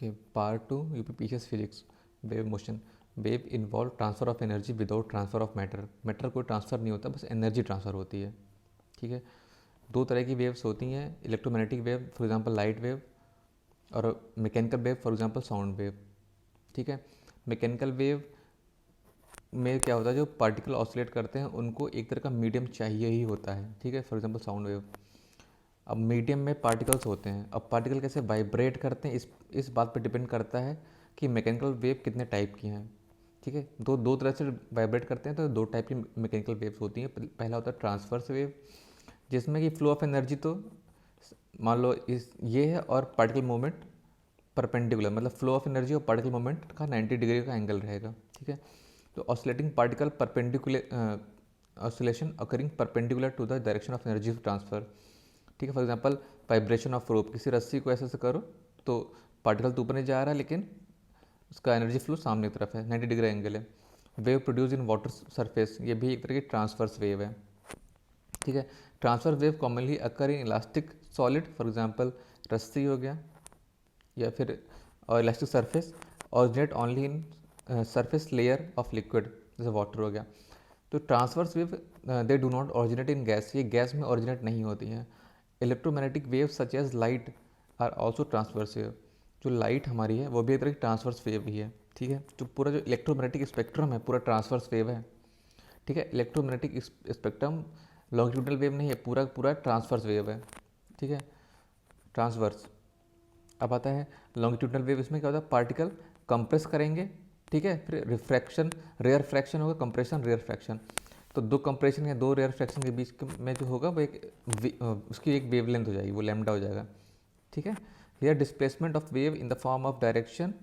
Okay, part 2 UPPCS physics, wave motion. Wave involve transfer of energy without transfer of matter. Matter कोई transfer नहीं होता, बस energy transfer होती है। ठीक है, दो तरह की वेव्स होती हैं, electromagnetic wave for example light wave, और mechanical wave for example sound wave. ठीक है, मैकेनिकल वेव में क्या होता है, जो पार्टिकल ऑसिलेट करते हैं उनको एक तरह का मीडियम चाहिए ही होता है। ठीक है, फॉर एग्जांपल साउंड वेव। अब मीडियम में पार्टिकल्स होते हैं, अब पार्टिकल कैसे वाइब्रेट करते हैं इस बात पर डिपेंड करता है कि मैकेनिकल वेव कितने टाइप की हैं। ठीक है, दो तरह से वाइब्रेट करते हैं, तो दो टाइप की मैकेनिकल वेव्स होती हैं। पहला होता है ट्रांसवर्स वेव, जिसमें कि फ्लो ऑफ एनर्जी तो मान लो इस ये है, और पार्टिकल मूवमेंट परपेंडिकुलर, मतलब फ्लो ऑफ एनर्जी और पार्टिकल मूवमेंट का 90 डिग्री का एंगल रहेगा। ठीक है, तो oscillating particle perpendicular oscillation occurring perpendicular to the direction of energy transfer. ठीक है, for example vibration of rope, किसी रस्सी को ऐसे करो तो पार्टिकल तो ऊपर नहीं जा रहा है, लेकिन उसका एनर्जी फ्लो सामने की तरफ है, 90 डिग्री एंगल है। Wave produce in water surface, ये भी एक तरह की ट्रांसवर्स वेव है। ठीक है, transfer wave commonly occur in elastic solid, for example रस्सी हो गया, या फिर और elastic surface, originate only in surface layer of liquid, जैसे वाटर हो गया। तो transverse wave they do not originate in gas, ये गैस में ऑरिजिनेट नहीं होती हैं। Electromagnetic wave such as light are also transverse wave, जो लाइट हमारी है वो भी एक तरह की ट्रांसवर्स वेव ही है। ठीक है, जो पूरा जो इलेक्ट्रोमैग्नेटिक स्पेक्ट्रम है पूरा ट्रांसवर्स वेव है। ठीक है, इलेक्ट्रोमैग्नेटिक स्पेक्ट्रम लॉन्गिट्यूडनल वेव नहीं है, पूरा पूरा ट्रांसवर्स वेव है। ठीक है, ट्रांसवर्स। अब आता है लॉन्गिट्यूडनल वेव, इसमें क्या होता है, पार्टिकल कंप्रेस करेंगे। ठीक है, फिर रिफ्रैक्शन, रेयर फ्रैक्शन होगा, कंप्रेशन रेयर फ्रैक्शन। तो दो कंप्रेशन या दो रेयर फ्रैक्शन के बीच में जो होगा वो उसकी एक वेवलेंथ हो जाएगी, वो लैम्डा हो जाएगा। ठीक है, here displacement of wave in the form of direction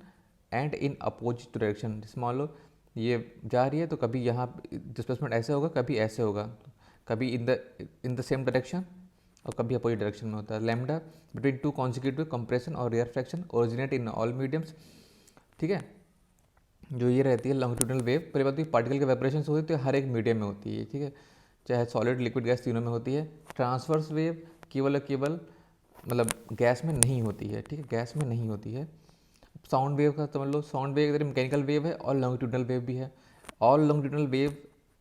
and in opposite direction. जैसे मान लो ये जा रही है तो कभी यहाँ डिस्प्लेसमेंट ऐसे होगा, कभी ऐसे होगा, कभी इन द सेम डायरेक्शन और कभी अपोजिट डायरेक्शन में होता है। Lambda between two consecutive compression और rarefaction originate in all mediums. ठीक है, जो ये रहती है लॉन्गिट्यूडनल वेव, पर बात पार्टिकल के वाइब्रेशन होती है तो हर एक मीडियम में होती है। ठीक है, चाहे सॉलिड लिक्विड गैस तीनों में होती है। ट्रांसवर्स वेव केवल और केवल मतलब गैस में नहीं होती है। ठीक है, गैस में नहीं होती है। साउंड वेव का समझ लो, साउंड वेव एक मैकेनिकल वेव है और लॉन्गिट्यूडनल वेव भी है। All longitudinal wave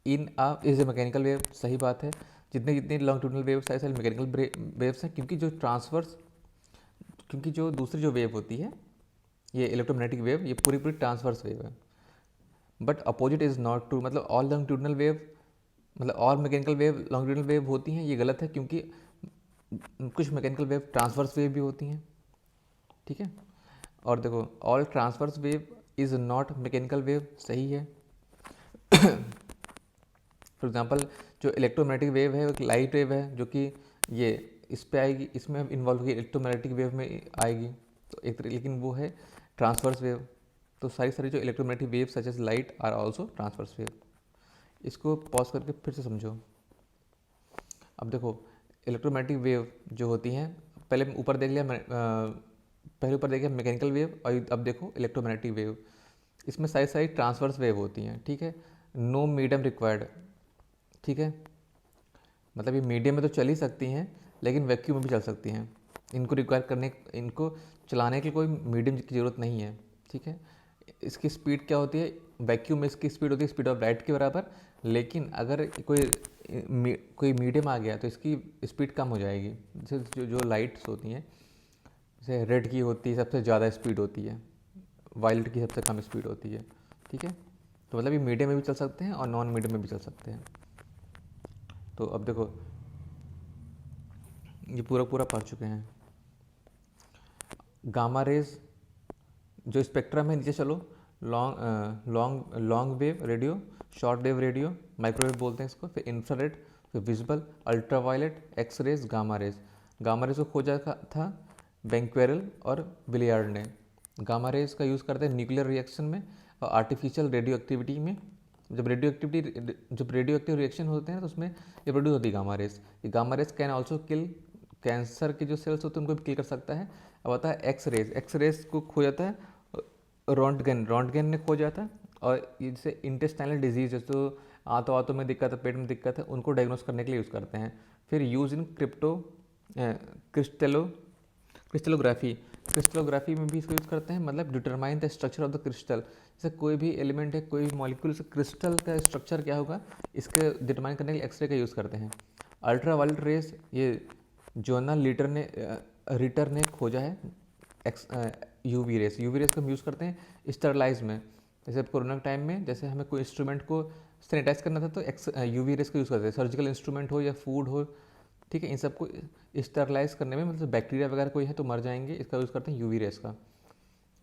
in is a mechanical wave, सही बात है। जितने जितने लॉन्गिट्यूडनल वेव्स है सारे मैकेनिकल वेव्स हैं, क्योंकि जो दूसरी जो वेव होती है ये इलेक्ट्रोमैग्नेटिक वेव, ये पूरी पूरी ट्रांसवर्स वेव है। But opposite is not true, मतलब ऑल लॉन्गिट्यूडनल वेव, मतलब all mechanical wave longitudinal wave होती हैं, ये गलत है, क्योंकि कुछ मैकेनिकल वेव ट्रांसवर्स वेव भी होती हैं। ठीक है, और देखो all transverse wave is not mechanical wave, सही है। फॉर एग्जांपल जो इलेक्ट्रोमैग्नेटिक वेव है एक लाइट वेव है, जो कि ये इस पे आएगी, इसमें इन्वॉल्व होगी, इलेक्ट्रोमैग्नेटिक वेव में आएगी, तो एक तरह, लेकिन वो है ट्रांसवर्स वेव। तो सारी जो electromagnetic wave such as light are also transverse wave. इसको पॉज करके फिर से समझो। अब देखो इलेक्ट्रोमैग्नेटिक वेव जो होती हैं, पहले ऊपर देख लिया पहले ऊपर देखिए मैकेनिकल वेव, और अब देखो इलेक्ट्रोमैग्नेटिक वेव। इसमें सारी ट्रांसवर्स वेव होती हैं। ठीक है, नो मीडियम रिक्वायर्ड। ठीक है, मतलब ये मीडियम में तो चल ही सकती हैं, लेकिन वैक्यूम में भी चल सकती हैं। इनको चलाने के कोई मीडियम की ज़रूरत नहीं है। ठीक है, इसकी स्पीड क्या होती है, वैक्यूम में इसकी स्पीड होती है स्पीड ऑफ लाइट के बराबर, लेकिन अगर कोई मीडियम आ गया तो इसकी स्पीड कम हो जाएगी। जैसे जो लाइट्स होती हैं, जैसे रेड की होती है सबसे ज़्यादा स्पीड होती है, वायलेट की सबसे कम स्पीड होती है। ठीक है, तो मतलब ये मीडियम में भी चल सकते हैं और नॉन मीडियम में भी चल सकते हैं। तो अब देखो ये पूरा पूरा पढ़ चुके हैं। गामा रेज जो स्पेक्ट्रम है, नीचे चलो, long wave radio, short wave radio, microwave बोलते हैं इसको, फिर इंफ्रारेड, फिर visible, ultraviolet, X rays, gamma rays. Gamma rays को खोजा था बेंक्वेरल और विलियार्ड ने। गामा रेज का यूज़ करते हैं न्यूक्लियर रिएक्शन में और आर्टिफिशियल रेडियो एक्टिविटी में। जब रेडियो एक्टिव रिएक्शन होते हैं तो उसमें ये प्रोड्यूस होती है गामा रेज। ये gamma rays can also kill cancer के जो सेल्स होते हैं उनको भी किल कर सकता है। अब आता है एक्स रेज को खो जाता है रॉन्टगेन ने खोजा था, और जैसे इंटेस्टाइनल डिजीज है, तो आंतों में दिक्कत है, पेट में दिक्कत है, उनको डायग्नोस करने के लिए यूज़ करते हैं। फिर यूज़ इन क्रिस्टेलोग्राफी क्रिस्टलोग्राफी में भी इसको यूज़ करते हैं, मतलब determine the structure of the crystal. जैसे कोई भी एलिमेंट है, कोई भी मॉलिक्यूल, क्रिस्टल का स्ट्रक्चर क्या होगा, इसके डिटरमाइन करने के लिए एक्सरे का यूज़ करते हैं। अल्ट्रा वायलेट रेस, ये जोनास रिटर ने खोजा है। यूवी रेस को हम यूज़ करते हैं स्टरलाइज में। जैसे कोरोना के टाइम में जैसे हमें कोई इंस्ट्रूमेंट को सैनिटाइज करना था तो यूवी रेस का यूज़ करते हैं, सर्जिकल इंस्ट्रूमेंट हो या फूड हो, ठीक है, इन सबको स्टरलाइज करने में, मतलब बैक्टीरिया वगैरह कोई है तो मर जाएंगे, इसका यूज़ करते हैं यूवी रेस का।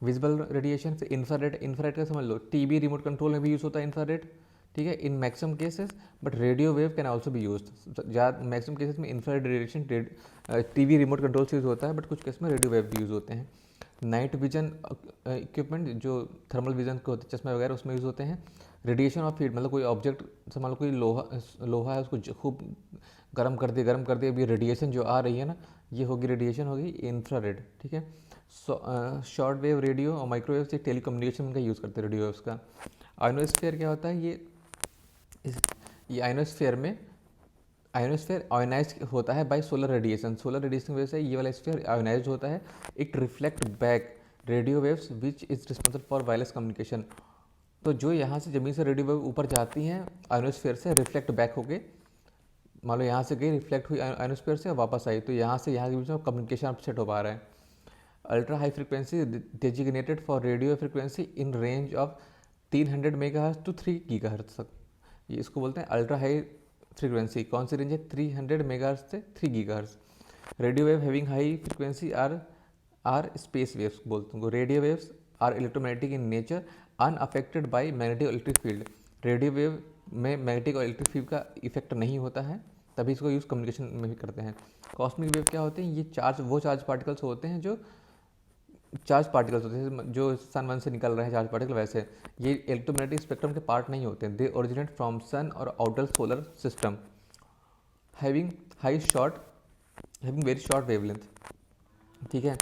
विजिबल रेडिएशन से इंफ्रारेड का समझ लो, टीवी रिमोट कंट्रोल में भी यूज़ होता है इंफ्रारेड, ठीक है, in maximum cases, but radio wave can also be used. ज़्यादा मैक्सिमम केसेस में infrared radiation TV remote control से यूज़ होता है, बट कुछ केस में रेडियो वेव भी यूज़ होते हैं। नाइट विजन इक्विपमेंट जो थर्मल विजन के होते हैं, चश्मे वगैरह, उसमें यूज़ होते हैं। रेडिएशन ऑफ हीट, मतलब कोई ऑब्जेक्ट मान लो कोई लोहा है, उसको खूब गर्म कर दिया, अभी रेडिएशन जो आ रही है ना, ये होगी रेडिएशन होगी इंफ्रारेड, ठीक है। शॉर्ट वेव रेडियो और माइक्रोवेव से टेलीकम्युनिकेशन का यूज़ करते हैं रेडियो वेव्स का। आयनोस्फीयर क्या होता है, ये आयनोस्फीयर आयोनाइज होता है बाय सोलर रेडिएशन की वजह से ये वाला स्फीयर आयोनाइज होता है। It reflect back radio waves which is responsible for wireless communication. तो जो यहाँ से ज़मीन से रेडियो वेव ऊपर जाती हैं आयनोस्फीयर से, रिफ्लेक्ट बैक होके, मान लो यहाँ से गई, रिफ्लेक्ट हुई आयनोस्फीयर से, वापस आई, तो यहाँ से यहाँ के बीच में कम्युनिकेशन अपसेट हो पा रहा है। Ultra high frequency designated for radio frequency in range of 300 megahertz to 3 gigahertz तक, ये इसको बोलते हैं अल्ट्रा हाई फ्रिक्वेंसी। कौन सी रेंज है, 300 मेगाहर्ट्ज से 3 gigahertz. Radio wave having high frequency are space waves बोलते हैं। Radio waves are electromagnetic in nature unaffected by magnetic electric field. Radio wave में मैग्नेटिक और इलेक्ट्रिक फील्ड का इफेक्ट नहीं होता है, तभी इसको यूज़ कम्युनिकेशन में भी करते हैं। कॉस्मिक वेव क्या होते हैं, ये चार्ज पार्टिकल्स होते हैं जो सन वन से निकल रहे हैं चार्ज पार्टिकल, वैसे ये इलेक्ट्रोमैग्नेटिक स्पेक्ट्रम के पार्ट नहीं होते हैं। दे ओरिजिनेट फ्रॉम सन और outer solar system, having very short wavelength, ठीक है।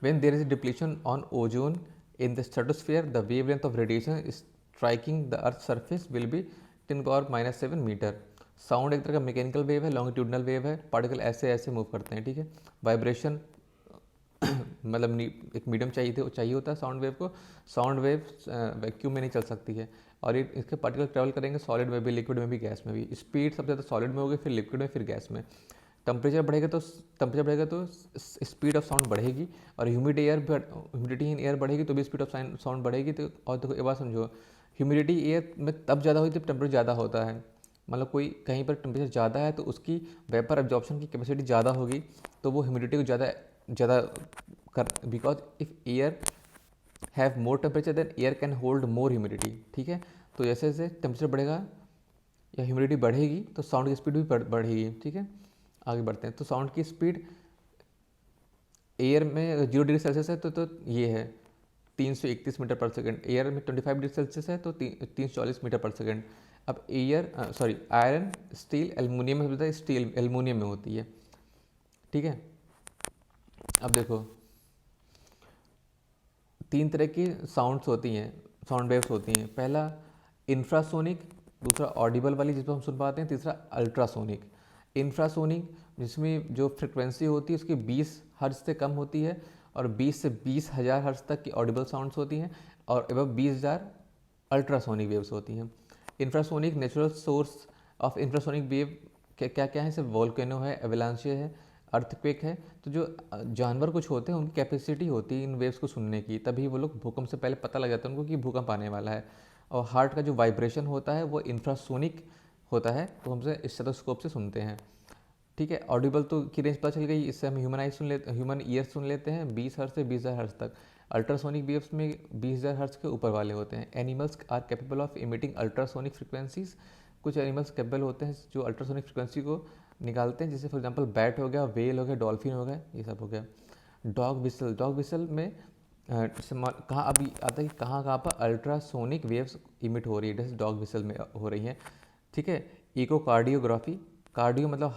When there is depletion on ozone in the stratosphere, the wavelength of radiation striking the earth surface will be 10⁻⁻⁷ metre. Sound एक तरह का mechanical wave है, longitudinal wave है, particle ऐसे move करते हैं, ठीक है। वाइब्रेशन मतलब एक मीडियम चाहिए होता है साउंड वेव को। साउंड वेव वैक्यूम में नहीं चल सकती है, और इसके पार्टिकल ट्रैवल करेंगे सॉलिड में भी, लिक्विड में भी, गैस में भी। स्पीड सबसे ज़्यादा सॉलिड में होगी, फिर लिक्विड में, फिर गैस में। टेम्परेचर बढ़ेगा तो स्पीड ऑफ साउंड बढ़ेगी, और ह्यूमिडिटी इन एयर बढ़ेगी तो भी स्पीड ऑफ साउंड बढ़ेगी। तो और देखो, एक बात समझो, ह्यूमिडिटी एयर में तब ज़्यादा होती है जब टेम्परेचर ज़्यादा होता है। मतलब कोई कहीं पर टेम्परेचर ज़्यादा है तो उसकी वेपर एब्जॉर्प्शन की कैपेसिटी ज़्यादा होगी, तो वो ह्यूमिडिटी को ज़्यादा because if air have more temperature then air can hold more humidity, ठीक है। तो जैसे जैसे टेम्परेचर बढ़ेगा या ह्यूमिडिटी बढ़ेगी तो साउंड की स्पीड भी बढ़ेगी, ठीक है। आगे बढ़ते हैं, तो साउंड की स्पीड एयर में 0 डिग्री सेल्सियस है तो ये है 331 मीटर पर सेकेंड। एयर में 25 डिग्री सेल्सियस है तो 340 मीटर पर सेकेंड। अब आयरन, स्टील, एल्युमिनियम में होता है, स्टील एल्युमिनियम में होती है, ठीक है। अब देखो, 3 तरह की साउंड वेव्स होती हैं। पहला इंफ्रासोनिक, दूसरा ऑडिबल वाली जिसको हम सुन पाते हैं, तीसरा अल्ट्रासोनिक। इंफ्रासोनिक जिसमें जो फ्रिक्वेंसी होती है उसकी 20 हर्ट्ज से कम होती है, और 20 से 20,000 हर्ट्ज तक की ऑडिबल साउंड्स होती हैं, और एबव 20,000 अल्ट्रासोनिक वेव्स होती हैं। Infrasonic natural source of infrasonic wave क्या क्या है, सिर्फ वोल्केनो है, एवलांचे है, अर्थक्वेक है। तो जो जानवर कुछ होते हैं उनकी कैपेसिटी होती है इन वेव्स को सुनने की, तभी वो लोग भूकंप से पहले पता लग जाता है उनको कि भूकंप आने वाला है। और हार्ट का जो वाइब्रेशन होता है वो इंफ्रासोनिक होता है, तो हमसे स्टेथोस्कोप से सुनते हैं, ठीक है। ऑडिबल तो की रेंज पता चल गई, इससे हम ह्यूमन ईयर सुन लेते हैं 20 हर्ट्ज से 20,000 हर्ट्ज तक। अल्ट्रासोनिक वेव्स में 20,000 हर्ट्ज के ऊपर वाले होते हैं। Animals are capable of emitting ultrasonic frequencies, कुछ एनिमल्स कैपेबल होते हैं जो अल्ट्रासोनिक फ्रिक्वेंसी को निकालते हैं, जैसे फॉर एग्जांपल बैट हो गया, वेल हो गया, डॉल्फिन हो गया, ये सब हो गया। डॉग विसल में कहाँ अभी आता है कि कहाँ पर अल्ट्रासोनिक वेव्स इमिट हो रही है, जैसे डॉग विसल में हो रही हैं, ठीक है। इकोकार्डियोग्राफी, कार्डियो मतलब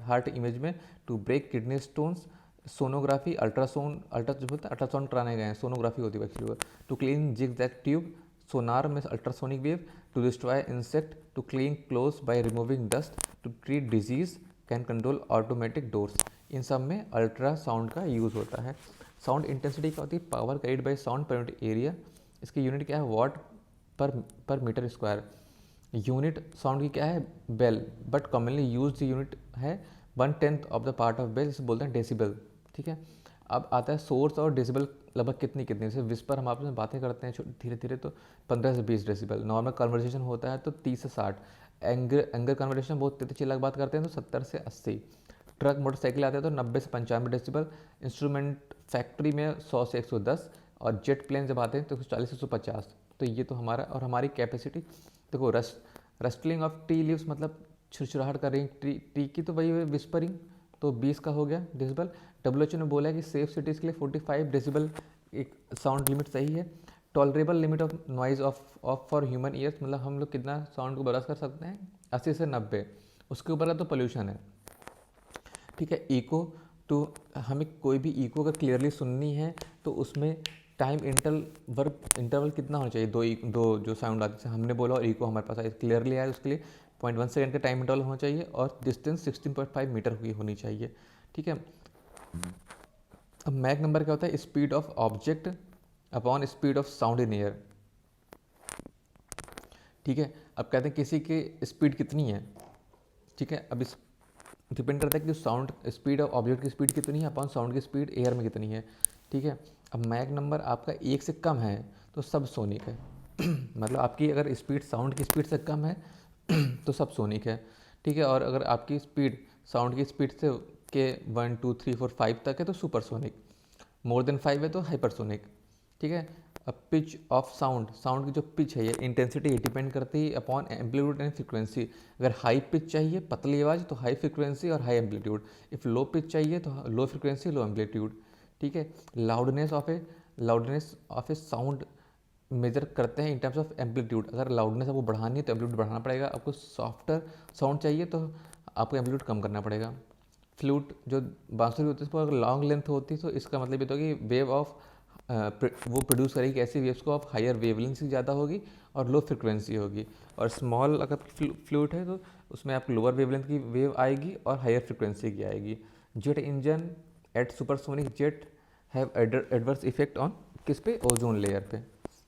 हार्ट इमेज में, to break kidney stones. Sonography, ultrasound कराने गए हैं, सोनोग्राफी होती है actually. To clean zigzag tube, sonar में ultrasonic wave. To destroy insect, to clean clothes by removing dust. To treat disease, can control automatic doors. इन सब में ultrasound का यूज़ होता है। साउंड इंटेंसिटी क्या होती है? Power carried by sound per unit area. इसकी यूनिट क्या है? वॉट पर मीटर स्क्वायर। यूनिट साउंड की क्या है? Bell, but commonly use unit है 1/10 of the part of bell, जिसे बोलते हैं डेसिबल। ठीक है, अब आता है सोर्स और डेसिबल लगभग कितनी कितनी। जैसे विस्पर हम आपस में बातें करते हैं धीरे धीरे तो 15 से 20 डेसिबल। नॉर्मल कन्वर्सेशन होता है तो 30 से 60। एंगर कन्वर्सेशन बहुत तेज चिल्लाक बात करते हैं तो 70 से 80। ट्रक मोटरसाइकिल आते हैं तो 90 से 95 डेसिबल। इंस्ट्रूमेंट फैक्ट्री में 100 से 110। और जेट प्लेन जब आते हैं तो 140 से 150। तो ये तो हमारा और हमारी कैपेसिटी। देखो रस्टलिंग ऑफ टी लीव्स मतलब छुरछुराहट कर रही ट्री की, तो वही विस्परिंग, तो 20 का हो गया डेसिबल। डब्ल्यूएचओ ने बोला है कि सेफ सिटीज़ के लिए 45 डेसिबल एक साउंड लिमिट सही है। Tolerable limit of noise of for human ears, मतलब हम लोग कितना साउंड को बर्दाश्त कर सकते हैं? 80 से 90। उसके ऊपर का तो पोल्यूशन है। ठीक है, इको, तो हमें कोई भी इको अगर क्लियरली सुननी है तो उसमें टाइम इंटरवल कितना होना चाहिए? दो जो साउंड आते हैं हमने बोला और इको हमारे पास क्लियरली आया, उसके लिए 0.1 सेकेंड का टाइम इंटरवल होना चाहिए और डिस्टेंस 16.5 मीटर की होनी चाहिए। ठीक है, अब मैक नंबर क्या होता है? Speed of object upon speed of sound in air. ठीक है, अब कहते हैं किसी की स्पीड कितनी है। ठीक है, अब इस डिपेंड करता है कि साउंड स्पीड ऑफ ऑब्जेक्ट की स्पीड कितनी है अपॉन साउंड की स्पीड एयर में कितनी है। ठीक है, अब मैक नंबर आपका 1 से कम है तो सब सोनिक है। मतलब आपकी अगर स्पीड साउंड की स्पीड से कम है तो सब सोनिक है। ठीक है, और अगर आपकी स्पीड साउंड की स्पीड से के 1 2 3 4 5 तक है तो सुपरसोनिक। मोर देन 5 है तो हाइपरसोनिक। ठीक है, अब पिच ऑफ साउंड की जो पिच है ये इंटेंसिटी डिपेंड करती है अपॉन एम्पलीट्यूड एंड फ्रीक्वेंसी। अगर हाई पिच चाहिए पतली आवाज़ तो हाई फ्रीक्वेंसी और high amplitude. If low pitch चाहिए तो लो फ्रीक्वेंसी लो एम्पलीट्यूड। ठीक है, loudness of a sound measure करते हैं इन टर्म्स ऑफ एम्पलीट्यूड। अगर लाउडनेस आपको बढ़ानी है तो एम्पलीट्यूड बढ़ाना पड़ेगा। आपको सॉफ्टर साउंड चाहिए तो आपको एम्पलीट्यूड कम करना पड़ेगा। फ्लूट जो बांसुरी होती है उसको अगर लॉन्ग लेंथ होती है तो इसका मतलब ये तो कि वेव ऑफ वो प्रोड्यूस करेगी ऐसी वेव्स को ऑफ हायर वेवलेंथ की ज़्यादा होगी और लो फ्रिक्वेंसी होगी। और स्मॉल अगर फ्लूट है तो उसमें आपको लोअर वेवलेंथ की वेव आएगी और हायर फ्रिक्वेंसी की आएगी। Jet engine at supersonic jet have adverse effect on किस पे? ओजोन लेयर पे।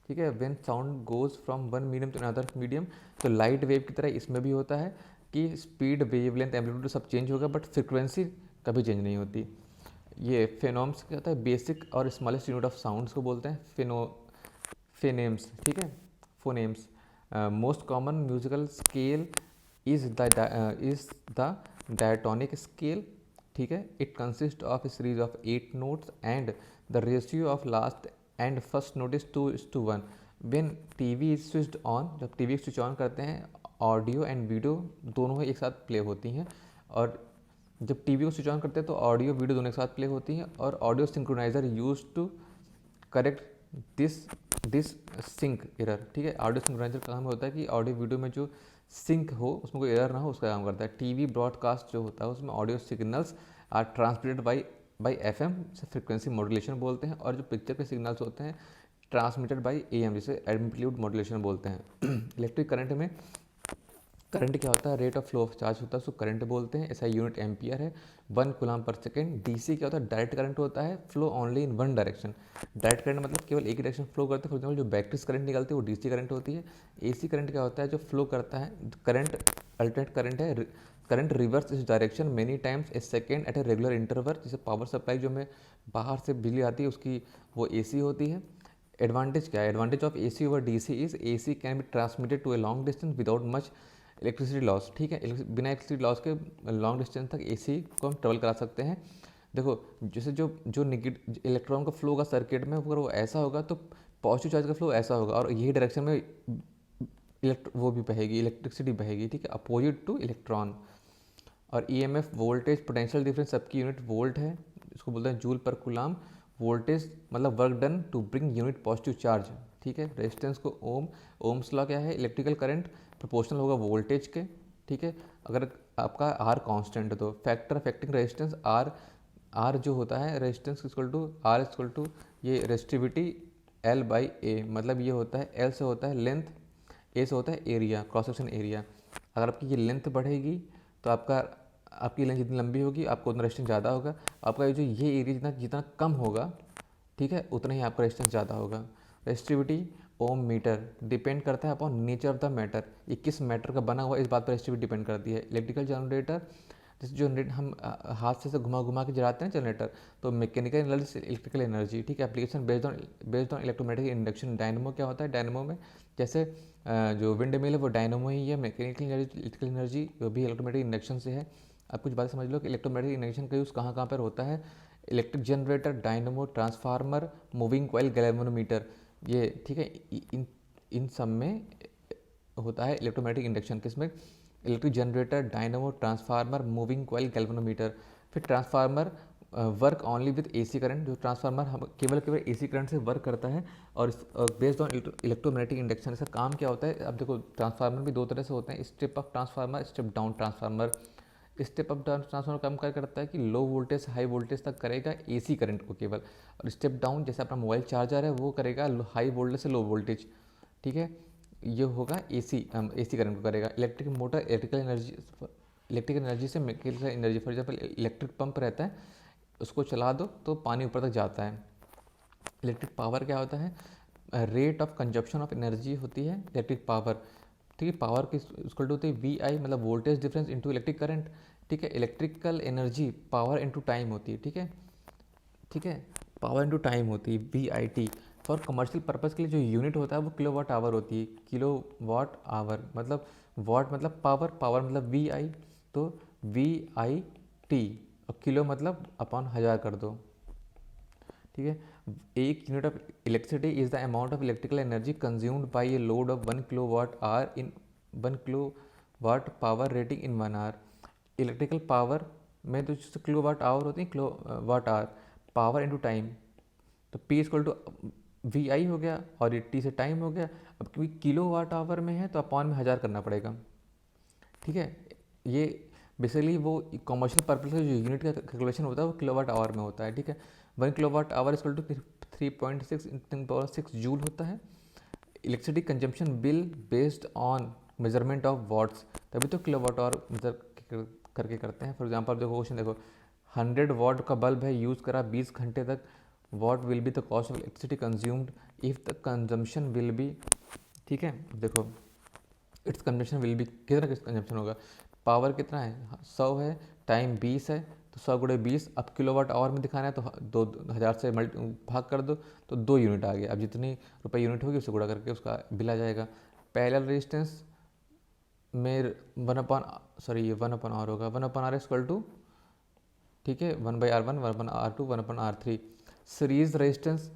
ठीक है, when sound goes from one medium to another medium, तो लाइट वेव की तरह इसमें भी होता है कि स्पीड वेवलेंथ एम्पलीट्यूड सब चेंज होगा बट फ्रिक्वेंसी कभी चेंज नहीं होती। ये फेनोम्स क्या होता है? बेसिक और स्मॉलेस्ट यूनिट ऑफ साउंड्स को बोलते हैं फेनेम्स। ठीक है, phonemes. Most common musical scale is the diatonic scale. ठीक है, it consist of a series of 8 notes and the ratio of last and first note is 2:1। When TV is switched on, जब TV switch on करते हैं audio and video दोनों एक साथ play होती हैं। और जब टीवी को स्विच ऑन करते हैं तो ऑडियो वीडियो दोनों एक साथ प्ले होती हैं। और audio synchroniser use to correct this sync error. ठीक है, ऑडियो सिंक्रोनाइजर का काम होता है कि ऑडियो वीडियो में जो सिंक हो उसमें कोई एरर ना हो, उसका काम करता है। टीवी ब्रॉडकास्ट जो होता है उसमें audio signals are transmitted by FM, से फ्रिक्वेंसी मॉड्यूलेशन बोलते हैं। और जो पिक्चर के सिग्नल्स होते हैं ट्रांसमिटेड बाई एएम, जिसे एम्पलीट्यूड मॉड्यूलेशन बोलते हैं। इलेक्ट्रिक करंट में करंट क्या होता है? Rate of flow of charge होता है, उसको करंट बोलते हैं। ऐसा यूनिट एम्पियर है, 1 कूलम पर सेकेंड। डीसी क्या होता है? डायरेक्ट करंट होता है, flow only in one direction. Direct current मतलब केवल एक डायरेक्शन फ्लो करते हैं। फॉर एग्जाम्पल जो बैटरी से करंट निकलती है वो डीसी करंट होती है। एसी करंट क्या होता है? जो फ्लो करता है करंट, अल्टरनेट करंट है, current reverse its direction many times a second at a regular interval. जैसे पावर सप्लाई जो हमें बाहर से बिजली आती है उसकी वो एसी होती है। एडवांटेज क्या है? Advantage of AC over DC is AC can be transmitted to a long distance without much electricity loss. ठीक है, बिना इलेक्ट्रिसिटी लॉस के लॉन्ग डिस्टेंस तक एसी को हम ट्रेवल करा सकते हैं। देखो जैसे जो नेगेटिव इलेक्ट्रॉन का फ्लो होगा सर्किट में, अगर वो ऐसा होगा तो पॉजिटिव चार्ज का फ्लो ऐसा होगा और यही डायरेक्शन में वो भी बहेगी, इलेक्ट्रिसिटी बहेगी। ठीक है, अपोजिट टू इलेक्ट्रॉन। और ईएमएफ वोल्टेज पोटेंशियल डिफरेंस सबकी यूनिट वोल्ट है, इसको बोलते हैं जूल पर कूलम। वोल्टेज मतलब work done to bring unit positive charge. ठीक है, रेजिस्टेंस को ओम्स लॉ क्या है? इलेक्ट्रिकल करंट प्रोपोर्शनल होगा वोल्टेज के। ठीक है, अगर आपका आर कांस्टेंट है तो फैक्टर अफेक्टिंग रेजिस्टेंस आर जो होता है resistance equal to R equal to ये रेजिस्टिविटी एल बाई ए। मतलब ये होता है एल से होता है लेंथ, ए से होता है एरिया, क्रॉस सेक्शन एरिया। अगर आपकी ये लेंथ बढ़ेगी तो आपकी लेंथ जितनी लंबी होगी आपको उतना रेजिस्टेंस ज़्यादा होगा। आपका जो ये एरिया जितना जितना कम होगा ठीक है, उतना ही आपका रेजिस्टेंस ज़्यादा होगा। रेजिस्टिविटी ओम मीटर डिपेंड करता है upon nature of the matter, ये किस मैटर का बना हुआ इस बात पर रेजिस्टिविटी डिपेंड करती है। इलेक्ट्रिकल जनरेटर, जैसे जनरेट हम हाथ से घुमा घुमा के जलाते हैं जनरेटर, तो मैकेनिकल एनर्जी से इलेक्ट्रिकल एनर्जी, ठीक है। Application based on electromagnetic induction. Dynamo क्या होता है, डायनेमो में जैसे जो विंड मिल है वो डायनेमो ही है। मैकेनिकल एनर्जी, इलेक्ट्रिकल एनर्जी वो भी इलेक्ट्रोमैग्नेटिक इंडक्शन से है। अब कुछ बात समझ लो कि इलेक्ट्रोमैग्नेटिक इंडक्शन का यूज़ कहाँ कहाँ पर होता है। Electric generator, dynamo, transformer, moving coil, galvanometer, ये ठीक है। इन इन सब में होता है इलेक्ट्रोमैग्नेटिक इंडक्शन। किसमें, electric generator, dynamo, transformer, moving coil, galvanometer. फिर transformer work only with AC current, जो ट्रांसफार्मर हम केवल एसी करंट से वर्क करता है और बेस्ड ऑन इलेक्ट्रोमैग्नेटिक इंडक्शन। इसका काम क्या होता है, अब देखो ट्रांसफार्मर भी दो तरह से होते हैं, step up transformer, step down transformer. Step up transformer काम क्या करता है कि लो वोल्टेज से हाई वोल्टेज तक करेगा एसी करंट को केवल, और स्टेप डाउन जैसे अपना मोबाइल चार्जर है वो करेगा हाई वोल्टेज से लो वोल्टेज, ठीक है। ये होगा एसी करंट को करेगा। इलेक्ट्रिक मोटर इलेक्ट्रिकल एनर्जी से mechanical energy, for example electric pump रहता है, उसको चला दो तो पानी ऊपर तक जाता है। इलेक्ट्रिक पावर क्या होता है, rate of consumption of energy होती है इलेक्ट्रिक पावर, ठीक है। पावर की इक्वल टू होती है वी आई, मतलब voltage difference into electric current, ठीक है। Electrical energy power into time होती है, ठीक है, ठीक है। पावर इंटू टाइम होती है V I T. For commercial purpose के लिए जो यूनिट होता है वो किलो वाट आवर होती है। किलो वाट आवर मतलब वाट मतलब पावर, पावर मतलब वी आई, तो वी आई टी, और किलो मतलब अपॉन 1000 कर दो, ठीक है। एक unit of electricity is the amount of electrical energy consumed by a load of 1 kilowatt hour in 1 kilowatt power rating in 1 hour. Electrical power में तो जैसे किलो वाट आवर होती है, kilowatt hour, power into time, तो P equal to we आई हो गया और ये T से टाइम हो गया। अब क्योंकि किलो वाट आवर में है तो अपॉन में 1000 करना पड़ेगा, ठीक है। ये बेसिकली वो कमर्शियल पर्पज का जो यूनिट का कैलकुलेशन होता है वो किलोवाट आवर में होता है, ठीक है। 1 kilowatt hour equal to 3.6 joule होता है। Electricity consumption bill based on measurement of watts, तभी तो किलोवाट आवर मेजर करके करते हैं। फॉर एग्जांपल देखो क्वेश्चन देखो, 100 वाट का बल्ब है, यूज़ करा 20 घंटे तक, what will be the cost of electricity consumed if the consumption will be, ठीक है। देखो इट्स कंजम्पशन विल बी, कितना कंजम्पशन होगा, पावर कितना है 100 है, टाइम 20 है, तो 100 गुणे 20, अब किलोवाट आवर में दिखाना है तो 2000 से भाग कर दो तो 2 यूनिट आ गया। अब जितनी रुपये यूनिट होगी उससे गुणा करके उसका बिल आ जाएगा। पैरेलल रेजिस्टेंस में 1/R होगा, 1/R इक्वल टू, ठीक है, 1/R1, 1/R2, 1/R3। Series resistance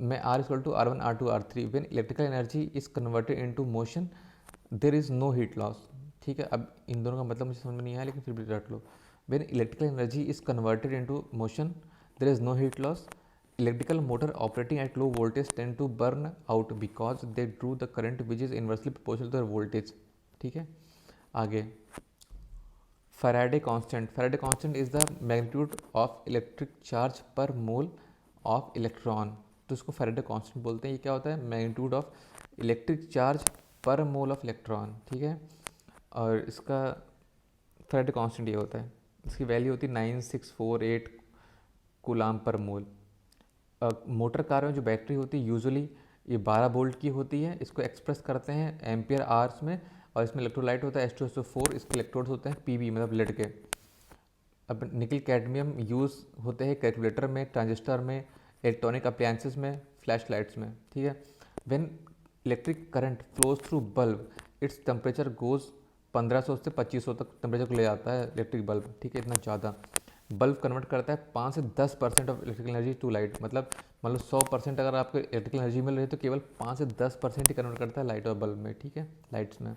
में R equal to R1, R2, R3। When electrical energy is converted into motion there is no heat loss, ठीक है। अब इन दोनों का मतलब मुझे समझ में नहीं आया लेकिन फिर भी रट लो। When electrical energy is converted into motion there is no heat loss. Electrical motor operating at low voltage tend to burn out because they drew the current which is inversely proportional to their voltage, ठीक है। आगे Faraday constant. Faraday constant is the magnitude of electric charge per mole of electron. तो इसको Faraday constant बोलते हैं। ये क्या होता है, मैग्नीट्यूड ऑफ इलेक्ट्रिक चार्ज पर मोल ऑफ इलेक्ट्रॉन, ठीक है। और इसका Faraday constant ये होता है, इसकी वैल्यू होती है 9648 कूलाम पर मोल। मोटर कार में जो बैटरी होती है यूजुअली ये 12 वोल्ट की होती है, इसको एक्सप्रेस करते हैं एम्पियर आवर्स में, और इसमें इलेक्ट्रोलाइट होता है H2SO4, इसके इलेक्ट्रोड्स होते हैं Pb मतलब लेड के। अब निकल कैडमियम यूज़ होते हैं कैलकुलेटर में, ट्रांजिस्टर में, इलेक्ट्रॉनिक अप्लायंसेस में, फ्लैश लाइट्स में, ठीक है। When electric current flows through bulb its temperature goes 1500 से 2500 तक टेम्परेचर को ले जाता है इलेक्ट्रिक बल्ब, ठीक है, इतना ज़्यादा। बल्ब कन्वर्ट करता है 5 से 10% of electrical energy to light, मतलब 100% अगर आपको इलेक्ट्रिकल एनर्जी मिल रही है तो केवल 5 से 10% ही कन्वर्ट करता है लाइट और बल्ब में, ठीक है, लाइट्स में।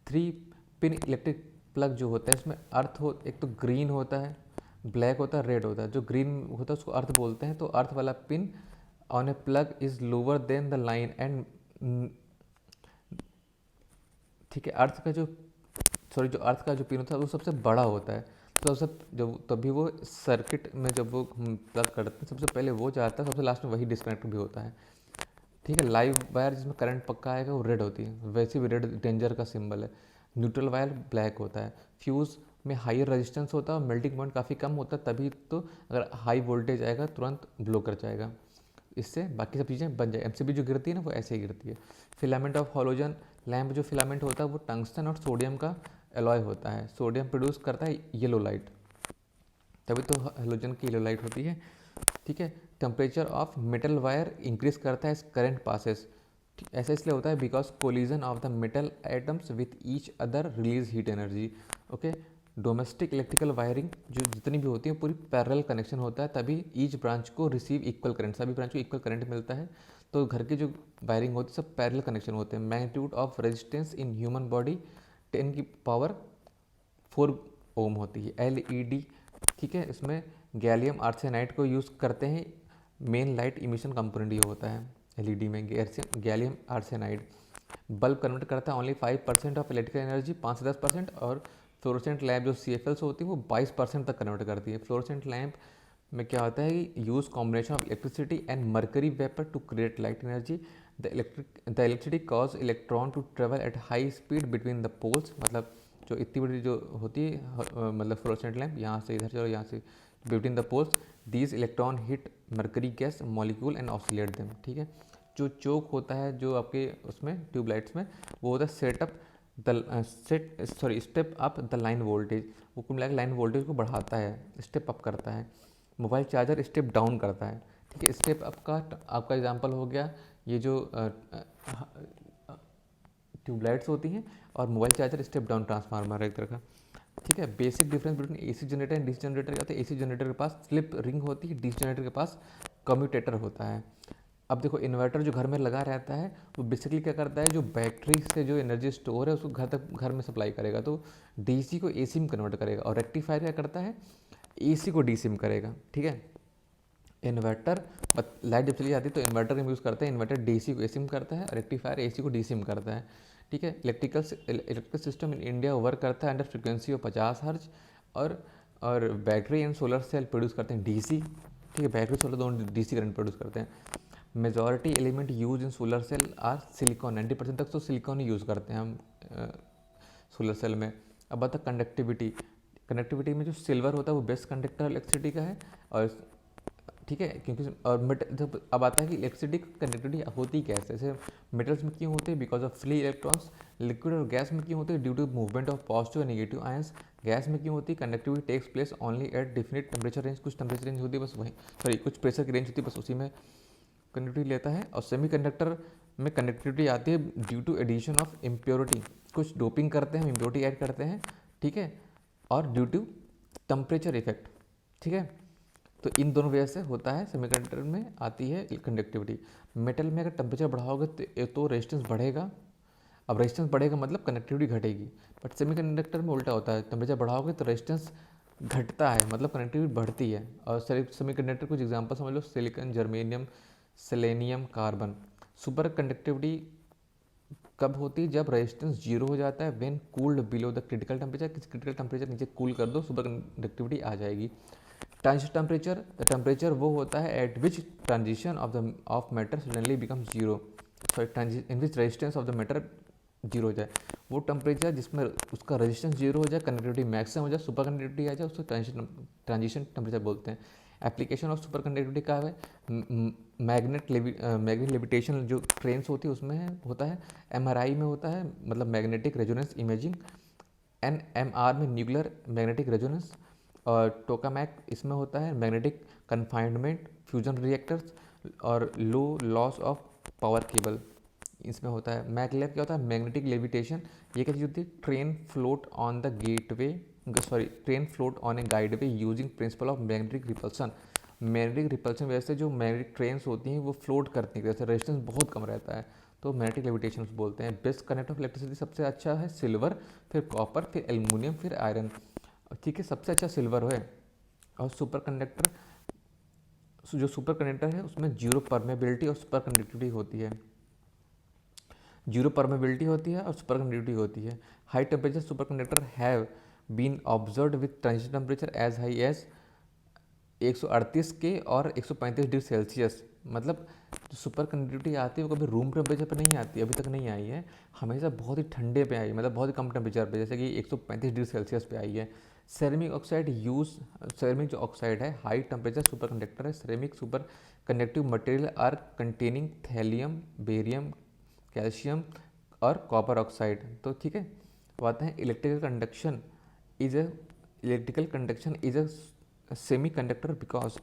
3 पिन इलेक्ट्रिक प्लग जो होता है इसमें अर्थ हो, एक तो ग्रीन होता है, ब्लैक होता है, रेड होता है। जो ग्रीन होता है उसको अर्थ बोलते हैं, तो अर्थ वाला pin on A plug is lower than the line and, ठीक है। अर्थ का जो अर्थ का जो पिन होता है वो सबसे बड़ा होता है, तो जब तभी वो सर्किट में जब वो प्लग करते हैं सबसे पहले वो जाता है, सबसे लास्ट में वही डिस्कनेक्ट भी होता है, ठीक है। लाइव वायर जिसमें करंट पक्का आएगा वो रेड होती है, वैसे भी रेड डेंजर का सिंबल है। न्यूट्रल वायर ब्लैक होता है। फ्यूज़ में हायर रेजिस्टेंस होता है और मेल्टिंग पॉइंट काफ़ी कम होता है, तभी तो अगर हाई वोल्टेज आएगा तुरंत ब्लो कर जाएगा, इससे बाकी सब चीज़ें बन जाए। एमसीबी जो गिरती है ना वो ऐसे ही गिरती है। फिलामेंट ऑफ हॉलोजन लैम्प जो फिलामेंट होता है वो टंगस्टन और सोडियम का एलॉय होता है। सोडियम प्रोड्यूस करता है येलो लाइट, तभी तो हेलोजन की येलो लाइट होती है। ठीक है। Temperature of metal wire increase करता है करंट पासेस, ऐसा इसलिए होता है because collision of the metal atoms with each other release heat energy. Okay. Domestic electrical wiring जो जितनी भी होती है पूरी पैरेलल कनेक्शन होता है, तभी ईच ब्रांच को रिसीव इक्वल करंट, सभी ब्रांच को इक्वल करंट मिलता है। तो घर की जो वायरिंग होती है सब पैरेलल कनेक्शन होते हैं। Magnitude of resistance in human body 10⁴ ओम होती है। एलईडी, ठीक है, इसमें गैलियम आर्सेनाइड को यूज़ करते हैं, मेन लाइट इमिशन कंपोनेंट ये होता है एलईडी में, गैलियम आर्सेनाइड। बल्ब कन्वर्ट करता है ओनली 5% ऑफ इलेक्ट्रिकल एनर्जी, 5 से 10%, और फ्लोरोसेंट लैम्प जो CFLs होती है वो 22% तक कन्वर्ट करती है। फ्लोरोसेंट लैम्प में क्या होता है कि use combination of electricity and mercury vapour to create light energy. The electricity cause electron to travel at high speed between the poles, मतलब जो इतनी बड़ी जो होती है मतलब फ्लोरोसेंट लैम्प, यहाँ से इधर चलो, यहाँ से between the poles, these electron hit mercury gas molecule and oscillate them. ठीक है। जो चोक होता है जो आपके उसमें ट्यूबलाइट्स में, वो होता है step up the line voltage, वो कुल मिलाकर लाइन वोल्टेज को बढ़ाता है, स्टेप अप करता है। मोबाइल चार्जर स्टेप डाउन करता है। ठीक है। स्टेप अप का आपका एग्जांपल हो गया ये जो ट्यूबलाइट्स होती हैं, और mobile charger step down transformer है एक तरह का। ठीक है। Basic difference between AC generator and DC generator क्या होता है? AC जनरेटर के पास स्लिप रिंग होती है, DC जनरेटर के पास कम्यूटेटर होता है। अब देखो इन्वर्टर जो घर में लगा रहता है वो बेसिकली क्या करता है, जो बैटरी से जो एनर्जी स्टोर है उसको घर में सप्लाई करेगा, तो DC को AC में कन्वर्ट करेगा, और रेक्टिफायर क्या करता है, AC को DC में करेगा। ठीक है। इन्वर्टर लाइट जब चली जाती है तो इन्वर्टर का यूज़ करते हैं, इन्वर्टर DC को AC में करता है, रेक्टिफायर AC को DC में करता है। ठीक है। Electrical system in India work करता है अंडर फ्रिक्वेंसी ऑफ 50 हर्ज, और battery and solar cell produce करते हैं DC। ठीक है। बैटरी सोलर दोनों DC करंट प्रोड्यूस करते हैं। Majority element use in solar cell are silicon, 90% तक तो सिलिकॉन ही यूज़ करते हैं हम सोलर सेल में। अब आता कंडक्टिविटी। कंडक्टिविटी में जो सिल्वर होता है वो बेस्ट कंडक्टर इलेक्ट्रिसिटी का है, और ठीक है, क्योंकि और जब अब आता है कि इलेक्ट्रिसिटी कंडक्टिविटी होती कैसे, जैसे मेटल्स में क्यों होती है, because of free electrons. Liquid और गैस में क्यों होती है, due to movement of positive और नेगेटिव आयंस। गैस में क्यों होती है, conductivity takes place only at definite temperature range, कुछ टेम्परेचर रेंज होती है बस वहीं, सॉरी कुछ प्रेशर की रेंज होती है बस उसी में कंडक्टिविटी लेता है। और सेमी कंडक्टर में कंडक्टिविटी आती है due to addition of impurity, कुछ डोपिंग करते हैं हम, इम्प्योरिटी ऐड करते हैं। ठीक है। और ड्यू टू टेम्परेचर इफेक्ट। ठीक है। तो इन दोनों वजह से होता है, सेमीकंडक्टर में आती है कंडक्टिविटी। मेटल में अगर टेम्परेचर बढ़ाओगे तो रेजिस्टेंस बढ़ेगा, अब रेजिस्टेंस बढ़ेगा मतलब कनेक्टिविटी घटेगी। बट सेमीकंडक्टर में उल्टा होता है, टेम्परेचर बढ़ाओगे तो रेजिस्टेंस घटता है मतलब कनेक्टिविटी बढ़ती है। और सेमीकंडक्टर कुछ एग्जांपल समझ लो, silicon, germanium, selenium, carbon. Superconductivity कब होती है, जब रेजिस्टेंस 0 हो जाता है, when cooled below the critical temperature, किसी क्रिटिकल टेम्परेचर नीचे कूल कर दो, सुपर कंडक्टिविटी आ जाएगी। ट्रांजिशन टेम्परेचर, टेम्परेचर वो होता है eight which transition of matter suddenly becomes 0, sorry in which resistance of the matter 0 हो जाए, वो टेम्परेचर जिसमें उसका रेजिस्टेंस 0 हो जाए, कंडक्टिविटी मैक्सिमम हो जाए, सुपर कंडक्टिविटी आ जाए, उसको ट्रांजिशन टेम्परेचर बोलते हैं। एप्लीकेशन ऑफ सुपर कंडक्टिविटी का है मैग्नेट लेविटेशन, जो ट्रेन्स होती है उसमें होता है। MRI में होता है, मतलब मैग्नेटिक रेजोनेंस इमेजिंग। NMR में न्यूक्लियर मैग्नेटिक रेजोनेंस। और टोकामैक इसमें होता है मैग्नेटिक कन्फाइनमेंट, फ्यूजन रिएक्टर्स, और लो लॉस ऑफ पावर केबल इसमें होता है। मैगलेव क्या होता है, मैग्नेटिक लेविटेशन। ये क्या चीज़ होती है, train float on a guide way using principle of magnetic repulsion. Magnetic repulsion वजह से जो मैग्नेटिक ट्रेन्स होती हैं वो फ्लोट करती हैं, जैसे रेजिस्टेंस बहुत कम रहता है, तो मैग्नेटिक लेविटेशन बोलते हैं। बेस्ट कंडक्टर ऑफ इलेक्ट्रिसिटी सबसे अच्छा है सिल्वर, फिर कॉपर, फिर एल्युमिनियम, फिर आयरन। ठीक है। सबसे अच्छा सिल्वर है। और सुपर कंडक्टर है उसमें जीरो परमेबिलिटी और सुपर कंडक्टिविटी होती है, जीरो परमेबिलिटी होती है और सुपर कंडक्टिविटी होती है। High temperature superconductor have been observed with transition temperature as high as 138 K और 135 डिग्री सेल्सियस। मतलब जो सुपर कंडक्टिविटी आती है वो कभी रूम टेम्परेचर पर नहीं आती, अभी तक नहीं आई है, हमेशा बहुत ही ठंडे पे आई, मतलब बहुत ही कम टेम्परेचर पे, जैसे कि 135 डिग्री सेल्सियस पे आई है। सेरेमिक ऑक्साइड यूज, सेरेमिक जो ऑक्साइड है हाई टेम्परेचर सुपर कंडक्टर है। Ceramic superconductive material are containing thallium, barium, calcium और कॉपर ऑक्साइड। तो ठीक है, बात है electrical conduction is a, electrical conduction is a semiconductor because,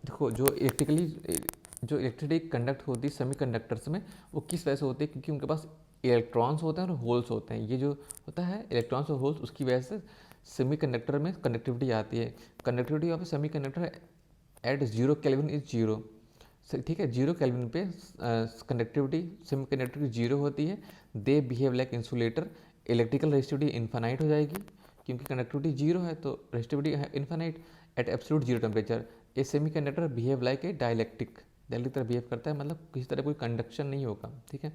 देखो जो इलेक्ट्रिसिटी कंडक्ट होती है सेमी कंडक्टर्स में, वो किस वजह से होती है, क्योंकि उनके पास इलेक्ट्रॉन्स होते हैं और होल्स होते हैं। ये जो होता है इलेक्ट्रॉन्स और होल्स, उसकी वजह से सेमी कंडक्टर में कंडक्टिविटी आती है। Conductivity of semi conductor at 0 kelvin is 0। ठीक है, 0 केल्विन पे कंडक्टिविटी सेमी कंडक्टर की 0 होती है। They behave like insulator, electrical resistivity infinite हो जाएगी, क्योंकि कंडक्टिविटी 0 है तो resistivity infinite at absolute 0 temperature. A semiconductor behave like a dielectric, dielectric तरह बिहेव करता है, मतलब किसी तरह कोई कंडक्शन नहीं होगा। ठीक है,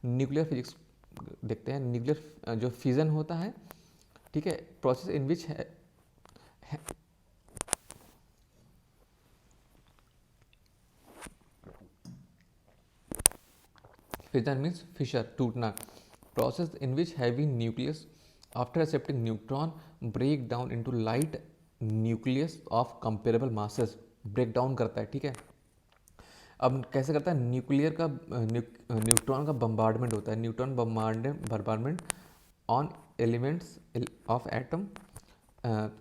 न्यूक्लियर फिजिक्स देखते हैं। न्यूक्लियर जो फिजन होता है, ठीक है, प्रोसेस इन विच है फिजन मीन्स फिशर, टूटना। Process in which heavy nucleus after accepting neutron break down into light nucleus of comparable masses, break down करता है। ठीक है, अब कैसे करता है, न्यूक्लियर का न्यूट्रॉन का बम्बार्डमेंट होता है, neutron bombardment on elements of atom.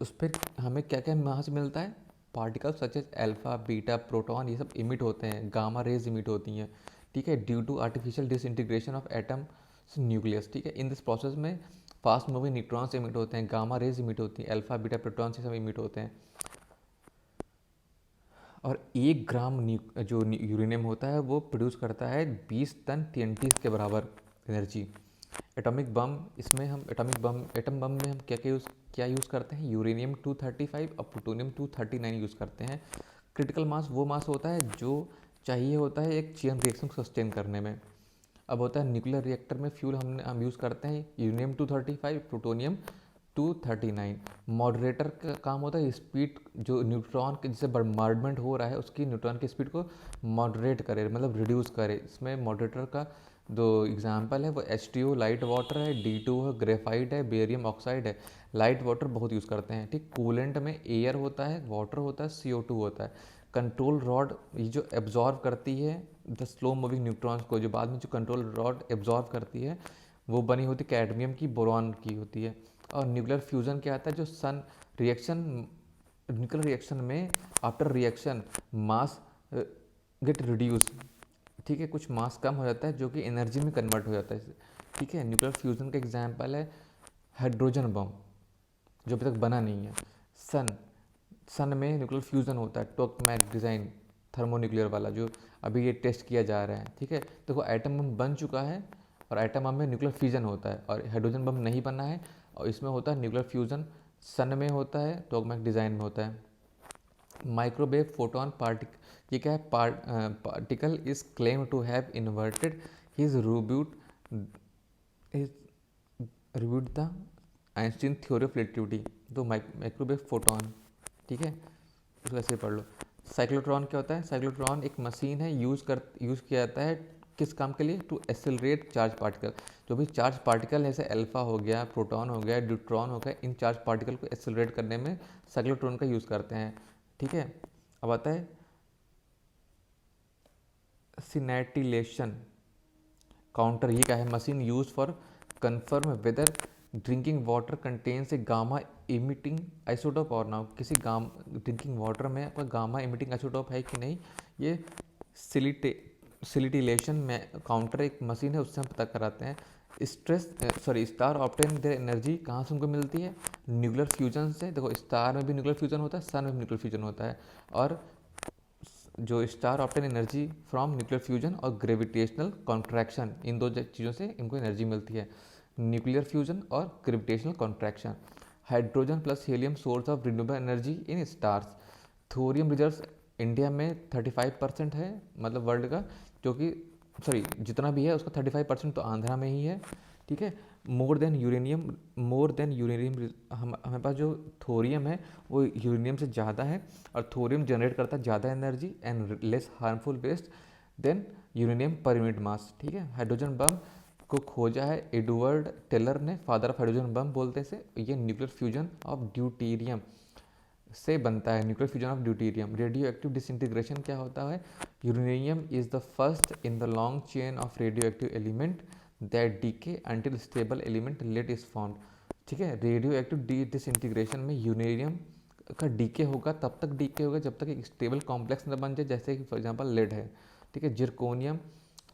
उस पर हमें क्या क्या वहाँ से मिलता है, particle such as alpha, beta, proton, ये सब इमिट होते हैं, गामा रेज इमिट होती हैं। ठीक है, due to artificial disintegration of atom nucleus. ठीक है, इन दिस प्रोसेस में फास्ट मूविंग न्यूट्रॉन्स इमिट होते हैं, गामा रेज इमिट होती हैं, अल्फा, बीटा, प्रोटॉन ये सब इमिट होते हैं। और 1 ग्राम जो यूरेनियम होता है वो प्रोड्यूस करता है 20 टन TNT के बराबर एनर्जी। एटॉमिक बम, इसमें हम एटम बम में हम क्या यूज़ करते हैं, यूरेनियम 235 और प्लूटोनियम 239 यूज़ करते हैं। क्रिटिकल मास वो मास होता है जो चाहिए होता है एक चेन रिएक्शन को सस्टेन करने में। अब होता है न्यूक्लियर रिएक्टर में फ्यूल हम यूज़ करते हैं यूरेनियम 235, प्लूटोनियम 239। मॉडरेटर का काम होता है स्पीड, जो न्यूट्रॉन के जिससे बम्बार्डमेंट हो रहा है उसकी न्यूट्रॉन की स्पीड को मॉडरेट करे, मतलब रिड्यूस करे। इसमें मॉडरेटर का दो एग्जांपल है, वो H2O लाइट वाटर है, D2 है ग्रेफाइट है, बेरियम ऑक्साइड है। लाइट वाटर बहुत यूज़ करते हैं। ठीक, कूलेंट में एयर होता है, वाटर होता है, CO2 होता है। कंट्रोल रॉड ये जो एब्जॉर्व करती है द स्लो मूविंग न्यूट्रॉन्स को, जो बाद में जो कंट्रोल रॉड एब्जॉर्व करती है वो बनी होती है कैडमियम की, बोरॉन की होती है। और न्यूक्लियर फ्यूज़न क्या आता है, जो सन रिएक्शन, न्यूक्लियर रिएक्शन में आफ्टर रिएक्शन मास गेट रिड्यूस। ठीक है, कुछ मास कम हो जाता है जो कि एनर्जी में कन्वर्ट हो जाता है। ठीक है, न्यूक्लियर फ्यूज़न का एग्जांपल है हाइड्रोजन बम, जो अभी तक बना नहीं है। सन में न्यूक्लियर फ्यूज़न होता है, टोकामेक डिज़ाइन थर्मोन्यूक्लियर वाला, जो अभी ये टेस्ट किया जा रहा है। ठीक है, देखो एटम बम बन चुका है और एटम बम में न्यूक्लियर फ्यूज़न होता है, और हाइड्रोजन बम नहीं बना है और इसमें होता है न्यूक्लियर फ्यूज़न, सन में होता है, टोकामेक डिज़ाइन में होता है। माइक्रोवेव फोटोन ये क्या है, particle is claim to have inverted his reviewed the Einstein theory of relativity. तो माइक्रोवेव फोटोन, ठीक है, उसको ऐसे पढ़ लो। साइक्लोट्रॉन क्या होता है, साइक्लोट्रॉन एक मशीन है, यूज़ किया जाता है किस काम के लिए, टू एक्सेलरेट चार्ज पार्टिकल। जो भी चार्ज पार्टिकल जैसे अल्फा हो गया, प्रोटॉन हो गया, न्यूट्रॉन हो गया, इन चार्ज पार्टिकल को एक्सेलरेट करने में साइक्लोट्रॉन का यूज़ करते हैं। ठीक है, अब आता है सिनेटिलेशन काउंटर। ये क्या है, machine use for confirm weather drinking water contains A gamma emitting isotope और ना, किसी ड्रिंकिंग वाटर में आपका गामा इमिटिंग आइसोटोप है कि नहीं। ये सिलिटिलेशन में काउंटर एक मशीन है, उससे हम पता कराते हैं। स्टार ऑब्टेन देयर एनर्जी कहाँ से उनको मिलती है, न्यूक्लियर फ्यूजन से। देखो स्टार में भी न्यूक्लियर फ्यूजन होता है, सन में भी न्यूक्लियर फ्यूजन होता है। और जो star obtain energy from nuclear fusion और ग्रेविटेशनल कॉन्ट्रैक्शन, इन दो चीज़ों से इनको एनर्जी मिलती है, न्यूक्लियर फ्यूजन और gravitational contraction. Hydrogen plus helium source of renewable energy in stars. Thorium reserve India में 35% है, मतलब वर्ल्ड का, जो कि जितना भी है उसका 35% तो आंध्रा में ही है। ठीक है, मोर देन यूरेनियम हमारे पास जो थोरियम है वो यूरेनियम से ज़्यादा है, और थोरियम जनरेट करता है ज़्यादा energy and less harmful waste than uranium per unit mass. ठीक है, हाइड्रोजन बम को खोजा है एडवर्ड टेलर ने, फादर ऑफ हाइड्रोजन बम बोलते हैं इसे। ये न्यूक्लियर फ्यूजन ऑफ ड्यूटेरियम से बनता है, nuclear fusion of deuterium. Radioactive disintegration क्या होता है? Uranium is the first in the long chain of radioactive element that decay until stable element lead is formed. ठीक है, radioactive disintegration में uranium का decay होगा, तब तक डीके होगा जब तक एक स्टेबल कॉम्प्लेक्स न बन जाए, जैसे कि फॉर एग्जांपल लेड है। ठीक है, जिरकोनियम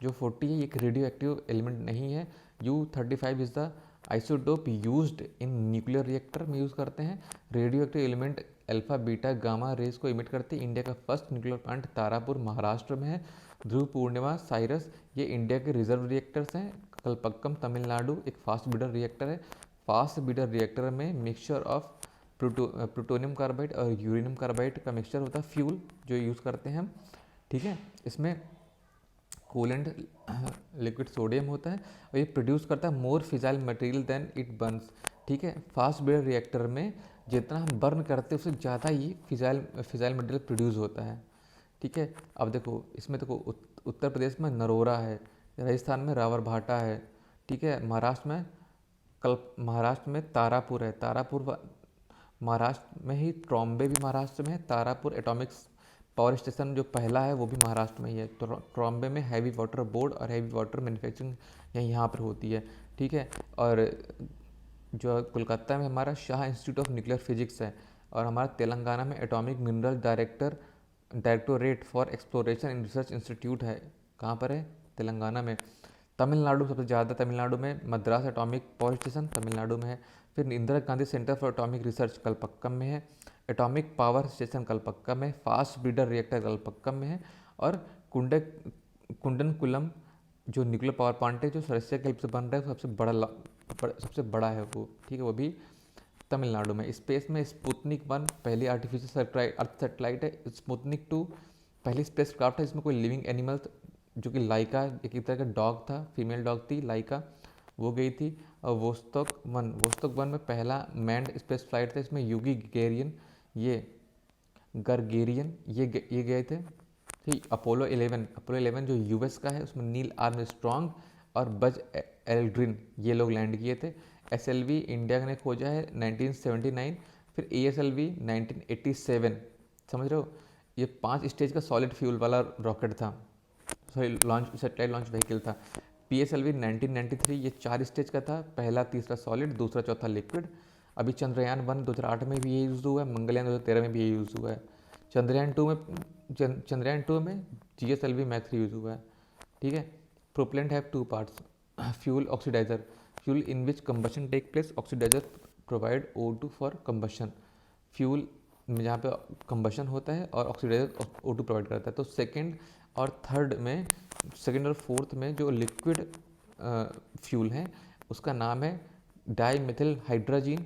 जो 40 है, एक रेडियो एक्टिव एलिमेंट नहीं है। U35 is the isotope used in nuclear reactor में यूज़ करते हैं। Radio active element alpha beta gamma rays को इमिट करते हैं। इंडिया का first nuclear plant Tarapur Maharashtra में है। ध्रुव पूर्णिमा साइरस ये इंडिया के रिजर्व रिएक्टर्स हैं। कलपक्कम तमिलनाडु एक फास्ट ब्रीडर रिएक्टर है। फास्ट ब्रीडर रिएक्टर में मिक्सचर ऑफ प्लूटोनियम कार्बाइड और यूरेनियम कार्बाइड का मिक्सचर होता है, फ्यूल जो यूज़ करते हैं हम। ठीक है, इसमें कूलेंट लिक्विड सोडियम होता है और ये प्रोड्यूस करता है more fissile material than it burns. ठीक है, फास्ट ब्रीडर रिएक्टर में जितना हम बर्न करते हैं उससे ज़्यादा ही फिजाइल मटेरियल प्रोड्यूस होता है। ठीक है, अब देखो इसमें देखो उत्तर प्रदेश में नरोरा है, राजस्थान में रावरभाटा है। ठीक है, महाराष्ट्र में तारापुर है। महाराष्ट्र में ही ट्रॉम्बे भी महाराष्ट्र में है। तारापुर एटॉमिक पावर स्टेशन जो पहला है वो भी महाराष्ट्र में ही है। तो ट्रॉम्बे में हैवी वाटर बोर्ड और हैवी वाटर मैन्युफैक्चरिंग यहाँ पर होती है। ठीक है, और जो कोलकाता में हमारा Shah institute of nuclear physics है, और हमारा तेलंगाना में atomic mineral directorate for exploration and research institute है। कहाँ पर है? तेलंगाना में। तमिलनाडु सबसे ज़्यादा, तमिलनाडु में Madras atomic power station Tamil Nadu में है। फिर Indira Gandhi centre for atomic research Kalpakkam में है। एटॉमिक पावर स्टेशन कलपक्कम में, फास्ट ब्रीडर रिएक्टर कलपक्कम में है। और कुंडनकुलम जो न्यूक्लियर पावर प्लांट है जो रशिया के हेल्प से बन रहा है, सबसे बड़ा है वो। ठीक है, वो भी तमिलनाडु में। स्पेस में स्पुतनिक 1 पहली आर्टिफिशियल अर्थ सेटेलाइट है। स्पुतनिक 2 पहली स्पेस क्राफ्ट है जिसमें कोई लिविंग एनिमल जो कि लाइका एक तरह का डॉग था, फीमेल डॉग थी लाइका, वो गई थी। और वोस्तोक 1 में पहला मैन्ड स्पेस फ्लाइट था। इसमें यूगी गरगेरियन ये गए थे। ठीक, अपोलो 11 जो यूएस का है, उसमें नील आर्मस्ट्रॉन्ग और बज एल्ड्रिन ये लोग लैंड किए थे। SLV इंडिया ने खोजा है 1979। फिर ASLV 1987। समझ रहे हो, ये 5 स्टेज का सॉलिड फ्यूल वाला रॉकेट था, सॉरी सैटेलाइट लॉन्च व्हीकल था। PSLV 1993 ये 4 स्टेज का था, पहला तीसरा सॉलिड, दूसरा चौथा लिक्विड। अभी चंद्रयान 1 2008 में भी ये यूज़ हुआ है, मंगलयान 2013 में भी ये यूज़ हुआ है। चंद्रयान 2 में GSLV Mk 3 यूज़ हुआ है। ठीक है, propellant have 2 parts, fuel oxidizer, fuel in which combustion take place, oxidizer provide O2 for combustion. Fuel में जहाँ पे कंबशन होता है और ऑक्सीडाइजर O2 प्रोवाइड करता है। तो सेकेंड और फोर्थ में जो लिक्विड फ्यूल है उसका नाम है डाईमेथिल हाइड्रोजीन।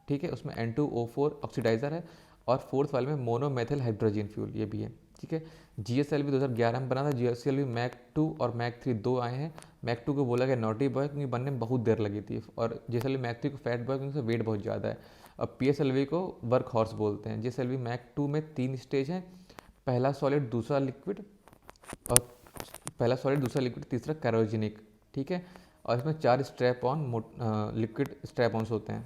ठीक है, उसमें N2O4 ऑक्सीडाइजर है। और फोर्थ वाले में मोनोमेथिल हाइड्रोजीन फ्यूल ये भी है। ठीक है, GSLV 2011 में बना था। GSLV Mk 2 और Mk 3 दो आए हैं। Mk 2 को बोला गया नॉटी बॉय क्योंकि बनने में बहुत देर लगी थी, और GSLV Mk 3 को फैट बॉय क्योंकि वेट बहुत ज़्यादा है। और PSLV को वर्क हॉर्स बोलते हैं। GSLV Mk 2 में 3 स्टेज हैं, पहला सॉलिड दूसरा लिक्विड, तीसरा कैरोजेनिक। ठीक है, और इसमें 4 स्ट्रैप ऑन लिक्विड स्ट्रैप ऑन्स होते हैं।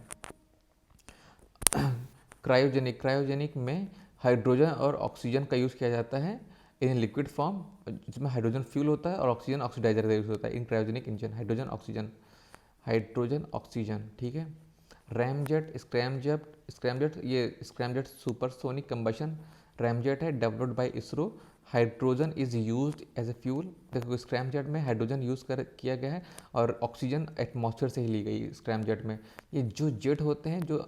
क्रायोजेनिक में हाइड्रोजन और ऑक्सीजन का यूज़ किया जाता है इन लिक्विड फॉर्म, जिसमें हाइड्रोजन फ्यूल होता है और ऑक्सीजन ऑक्सीडाइजर का यूज़ होता है in cryogenic engine. Hydrogen oxygen. ठीक है, ramjet scramjet supersonic combustion ramjet है, developed by ISRO. Hydrogen is used as a fuel. देखो स्क्रैमजेट में हाइड्रोजन यूज़ किया गया है और ऑक्सीजन एटमॉस्फेयर से ही ली गई स्क्रैमजेट में। ये जो जेट होते हैं जो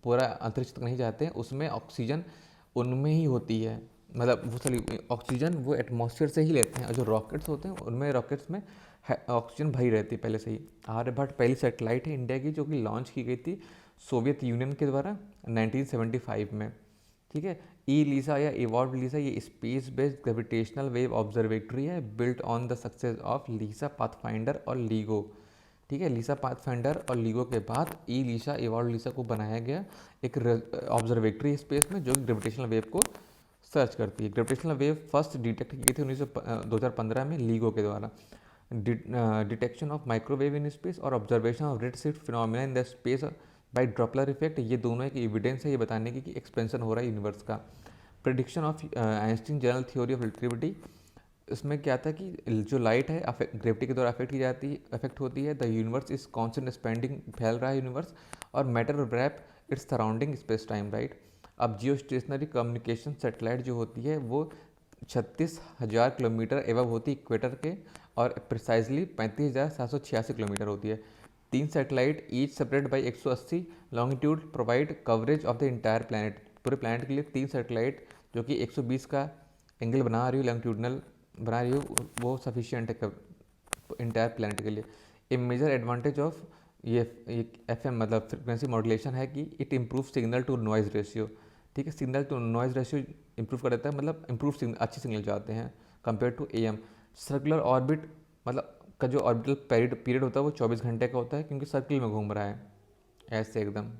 पूरा अंतरिक्ष तक नहीं जाते हैं, उसमें ऑक्सीजन उनमें ही होती है, मतलब वो सारी ऑक्सीजन वो एटमॉस्फेयर से ही लेते हैं। और जो रॉकेट्स होते हैं उनमें रॉकेट्स में ऑक्सीजन भरी रहती है पहले से ही। आर्यभट्ट पहली सैटेलाइट है इंडिया की जो कि लॉन्च की गई थी सोवियत यूनियन के द्वारा 1975 में। ठीक है, लीसा या इवॉल्व लीसा ये space based gravitational wave observatory है, built on the success of LISA pathfinder और लीगो। ठीक है, लीसा पाथफाइंडर और लीगो के बाद लीसा इवॉल्व लीसा को बनाया गया एक ऑब्जर्वेटरी स्पेस में जो ग्रेविटेशनल वेव को सर्च करती है। ग्रेविटेशनल वेव फर्स्ट डिटेक्ट की गई थी 2015 में लीगो के द्वारा। Detection of microwave in space और observation of red shift phenomena in the space by Doppler effect, ये दोनों एक एविडेंस है ये बताने की कि एक्सपेंशन हो रहा है यूनिवर्स का। Prediction of Einstein general theory of relativity, इसमें क्या था कि जो लाइट है ग्रेविटी के द्वारा अफेक्ट होती है, the universe is constant expanding, फैल रहा है यूनिवर्स, और matter wrap its surrounding space time, right. अब जियो स्टेशनरी कम्युनिकेशन सेटेलाइट जो होती है वो 36,000 किलोमीटर एवं होती है इक्वेटर के, और प्रिसाइजली 35,786 किलोमीटर होती है। 3 satellite each separate by 180 longitude provide coverage of the entire planet, पूरे प्लानट के लिए 3 सैटेलाइट जो कि 120 का एंगल बना रही हो, लॉन्गिट्यूडनल बना रही हो, वो सफिशियंट है इंटायर प्लानट के लिए। ए मेजर एडवांटेज ऑफ ये FM मतलब फ्रिक्वेंसी मॉड्यूलेशन है कि it improve signal to noise ratio, ठीक है, signal to noise ratio improve कर देता है, मतलब इंप्रूव सिग्नल, अच्छे सिग्नल जाते हैं compare to AM। Circular orbit मतलब का जो ऑर्बिटल पीरियड होता है वो 24 घंटे का होता है क्योंकि सर्किल में घूम रहा है ऐसे एकदम।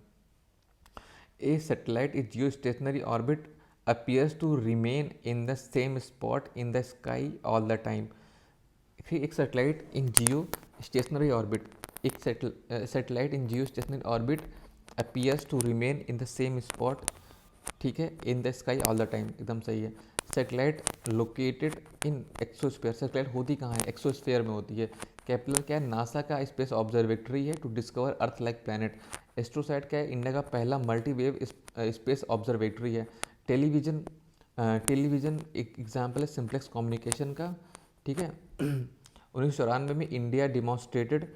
A satellite is geostationary orbit appears to remain in the same spot in the sky all the time। फिर एक satellite in geostationary orbit, एक satellite in geostationary orbit appears to remain in the same spot, ठीक है, in the sky all the time, एकदम सही है। Satellite located in exosphere, satellite होती कहाँ है, एक्सोस्फीयर में होती है। केपलर क्या है, नासा का स्पेस ऑब्जर्वेटरी है to discover earth like planet. Astrosat क्या है, इंडिया का पहला मल्टीवेव स्पेस ऑब्जर्वेटरी है। टेलीविज़न एक एग्जाम्पल है सिंप्लेक्स कम्युनिकेशन का, ठीक है। 1994 में India demonstrated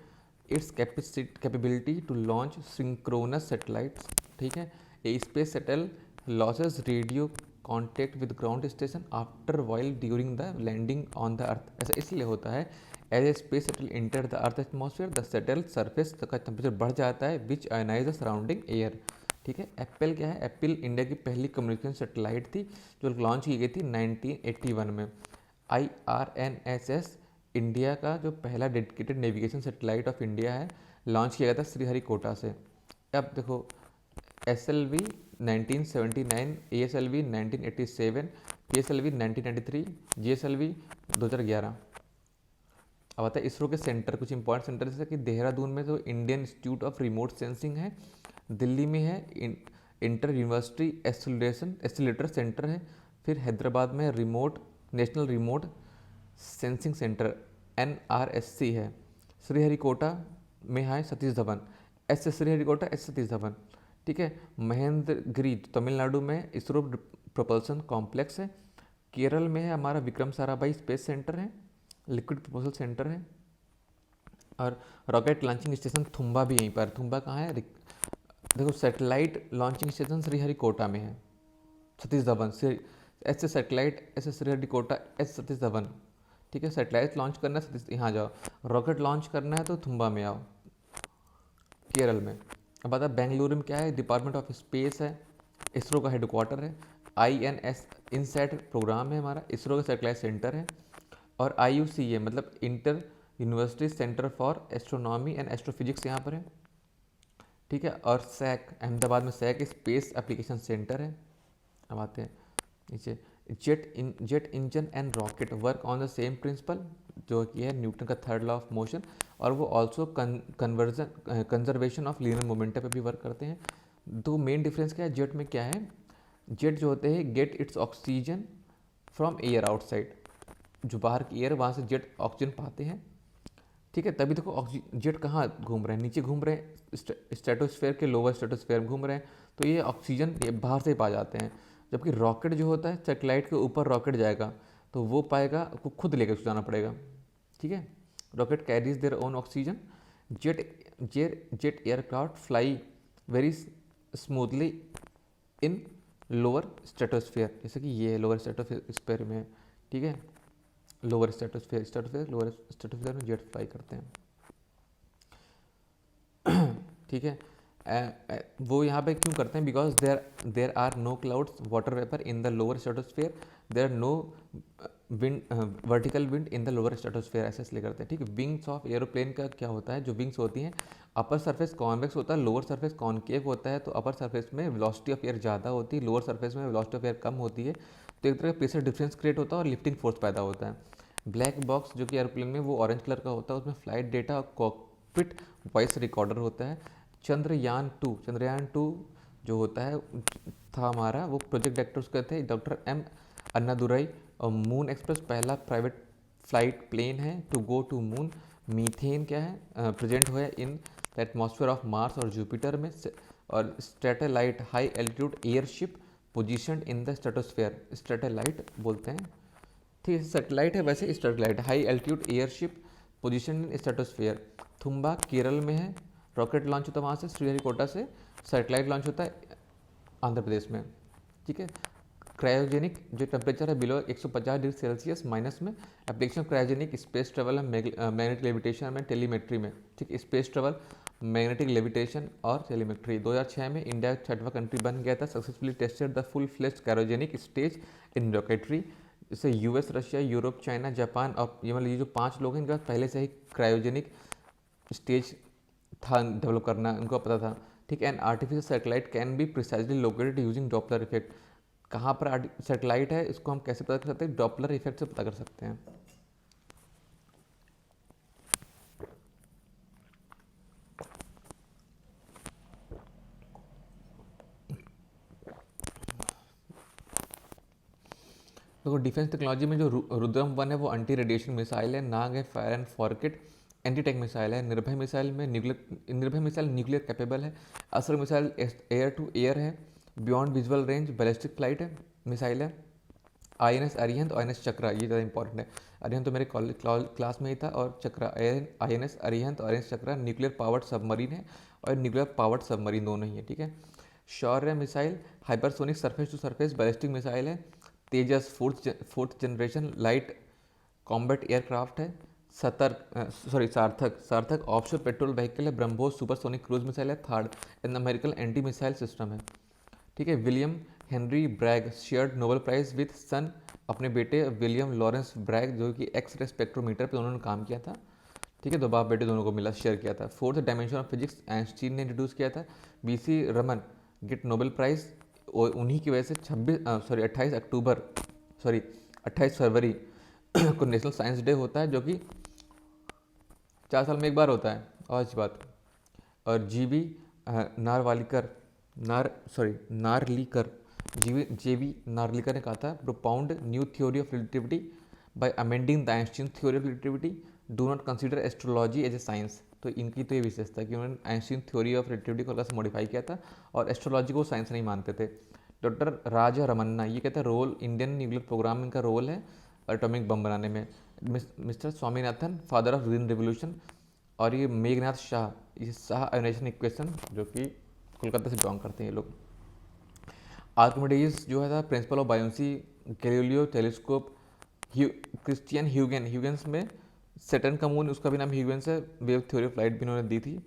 its capability to launch synchronous satellites, ठीक है। A space shuttle loses radio contact with ground station after while during the landing on the earth. ऐसा इसलिए होता है, as a space shuttle enter the earth atmosphere the shuttle surface का temperature बढ़ जाता है विच आयनाइज द सराउंडिंग एयर, ठीक है। एप्पल क्या है, एप्पल इंडिया की पहली कम्युनिकेशन सैटेलाइट थी जो लॉन्च की गई थी 1981 में। IRNSS इंडिया का जो पहला dedicated navigation satellite of India है, लॉन्च किया गया था श्रीहरिकोटा से। अब देखो SLV 1979, ASLV 1987, PSLV 1993, GSLV 2011। अब आता है इसरो के सेंटर, कुछ इंपॉर्टेंट सेंटर जैसे कि देहरादून में तो Indian institute of remote sensing है, दिल्ली में है इंटर यूनिवर्सिटी एक्सीलरेटर सेंटर है, फिर हैदराबाद में national remote sensing centre NRSC है, श्रीहरिकोटा में है सतीश धवन, श्रीहरिकोटा सतीश धवन, ठीक है। महेंद्रगिरी तमिलनाडु में इसरो प्रोपल्सन कॉम्प्लेक्स है। केरल में है हमारा विक्रम साराभाई स्पेस सेंटर है, लिक्विड प्रपोजल सेंटर है, और रॉकेट लॉन्चिंग स्टेशन थुम्बा भी यहीं पर। थुम्बा कहाँ है, देखो सैटेलाइट लॉन्चिंग स्टेशन श्रीहरिकोटा में है, सतीश धवन ऐसे सैटेलाइट ऐसे श्रीहरिकोटा सतीश धवन, ठीक है। सैटेलाइट लॉन्च करना है सतीश, यहाँ जाओ, रॉकेट लॉन्च करना है तो थुम्बा में आओ केरल में। अब बता बेंगलुरु में क्या है, डिपार्टमेंट ऑफ स्पेस है, इसरो का हेडक्वार्टर है। INS इनसैट प्रोग्राम है हमारा, इसरो का सैटेलाइट सेंटर है। और IUCA मतलब inter university centre for astronomy and astrophysics यहाँ पर है, ठीक है। और SAC अहमदाबाद में SAC स्पेस एप्लीकेशन सेंटर है। अब आते हैं नीचे, jet engine and rocket work on the same principle, जो कि है न्यूटन का थर्ड लॉ ऑफ मोशन, और वो also conservation of linear momentum पे भी वर्क करते हैं। दो मेन डिफरेंस क्या है जेट में, क्या है, जेट जो होते हैं get its oxygen from air outside, जो बाहर की एयर वहाँ से जेट ऑक्सीजन पाते हैं, ठीक है। तभी देखो जेट कहाँ घूम रहे हैं, नीचे घूम रहे हैं, स्ट्रेटोस्फेयर के लोअर स्ट्रेटोस्फेयर में घूम रहे हैं, तो ये ऑक्सीजन ये बाहर से पा जाते हैं। जबकि रॉकेट जो होता है सैटेलाइट के ऊपर रॉकेट जाएगा तो वो पाएगा, को खुद लेकर जाना पड़ेगा, ठीक है। Rocket carries their own oxygen. Jet aircraft fly very smoothly in lower stratosphere, जैसे कि ये लोअर स्ट्रेटोस्फेयर में है, ठीक है। लोअर लोअर स्ट्रेटोस्फेयर में जेट फ्लाई करते हैं, ठीक है। वो यहाँ पे क्यों करते हैं, because there are no clouds water vapour in the lower stratosphere, there are no wind vertical wind in the lower stratosphere, ऐसे इसलिए करते हैं, ठीक है। विंग्स ऑफ एरोप्लेन का क्या होता है, जो विंग्स होती हैं, अपर सरफेस कॉन्वेक्स होता है, लोअर सरफेस कॉन्केव होता है, तो अपर सरफेस में वेलोसिटी ऑफ एयर ज़्यादा होती है, लोअर सरफेस में वेलोसिटी ऑफ एयर कम होती है, तो एक तरह का प्रेशर डिफरेंस क्रिएट होता है और लिफ्टिंग फोर्स पैदा होता है। ब्लैक बॉक्स जो कि एयरप्लेन में वो ऑरेंज कलर का होता है, उसमें फ्लाइट डेटा और कॉकपिट वॉइस रिकॉर्डर होता है। चंद्रयान 2 जो होता है था हमारा, वो प्रोजेक्ट डायरेक्टर उसके थे डॉक्टर एम अन्नादुरई। और मून एक्सप्रेस पहला प्राइवेट फ्लाइट प्लेन है to go to moon. Methane क्या है, प्रेजेंट हुआ है in the atmosphere of Mars और जुपिटर में। और stratellite high altitude airship positioned in the stratosphere, stratellite बोलते हैं, ठीक है, सैटेलाइट है वैसे, stratellite high altitude airship position in stratosphere. Thumba Kerala में है, रॉकेट लॉन्च होता है वहाँ से, श्रीहरिकोटा से। सैटेलाइट लॉन्च होता है आंध्र प्रदेश में, ठीक है। क्रायोजेनिक जो टेम्परेचर है बिलो 150 डिग्री सेल्सियस माइनस में। Application of cryogenic space travel है, मैग्नेटिक लेविटेशन में, टेलीमेट्री में, ठीक। स्पेस ट्रेवल, मैग्नेटिक लेविटेशन और टेलीमेट्री। 2006 में इंडिया 6वां कंट्री बन गया था, successfully tested the full fleshed cryogenic stage in rocketry. जैसे US, Russia, Europe, China, Japan और ये मतलब ये जो 5 लोग हैं, इनके पास पहले से ही क्रायोजेनिक स्टेज था डेवलप करना, उनको पता था, ठीक है। And artificial satellite can be precisely located using Doppler effect. कहाँ पर सैटेलाइट है इसको हम कैसे पता कर सकते हैं, डॉपलर इफेक्ट से पता कर सकते हैं। देखो डिफेंस टेक्नोलॉजी में जो रुद्रम 1 है वो एंटी रेडिएशन मिसाइल है। नाग है fire and forget anti tank missile है। निर्भय मिसाइल में निर्भय मिसाइल न्यूक्लियर कैपेबल है। असर मिसाइल एयर टू एयर है, beyond visual range ballistic flight है मिसाइल है। INS अरिहंत, INS चक्रा, ये ज़्यादा इंपॉर्टेंट है। अरिहंत तो मेरे क्लास में ही था, और चक्रा INS अरिहंत और INS चक्रा न्यूक्लियर पावर्ड सबमरीन है, और न्यूक्लियर पावर्ड सबमरीन दोनों ही है, ठीक है। Shaurya missile hypersonic surface to surface ballistic missile है। Tejas fourth generation light combat aircraft है। सार्थक ऑफशोर पेट्रोल व्हीकल है। ब्रह्मोस सुपरसोनिक क्रूज मिसाइल है। THAAD an American anti missile system है, ठीक है। William Henry Bragg shared Nobel prize with son, अपने बेटे William Lawrence Bragg जो कि एक्स-रे स्पेक्ट्रोमीटर पे उन्होंने काम किया था, ठीक है। दो बाप बेटे दोनों को मिला, शेयर किया था। Fourth dimension of physics Einstein ने इंट्रोड्यूस किया था। BC Raman get Nobel prize, उन्हीं की वजह से 28 फरवरी को नेशनल साइंस डे होता है, जो कि 4 साल में एक बार होता है, और अच्छी बात। और नारलीकर JV नारलीकर ने कहा था, propound new theory of relativity by amending the Einstein theory of relativity, do not consider astrology as a science. तो इनकी तो ये विशेषता है कि उन्होंने आइंस्टीन थ्योरी ऑफ रिलेटिविटी को हल्का सा मॉडिफाई किया था, और एस्ट्रोलॉजी को साइंस नहीं मानते थे। डॉक्टर राजा रमन्ना, ये कहते हैं रोल इंडियन न्यूक्लियर प्रोग्राम में इनका रोल है एटॉमिक बम बनाने में। Mister Swaminathan father of green revolution. और ये मेघनाथ शाह, ये शाह आयोनाइजेशन इक्वेशन, जो कि कोलकाता से बिलोंग करते हैं ये लोग। आर्किमिडीज जो है था principle of buoyancy, Galileo telescope, Christian Huygens में सैटर्न का मून, उसका भी नाम ह्यूगेंस है। वेव थ्योरी ऑफ लाइट भी इन्होंने दी थी।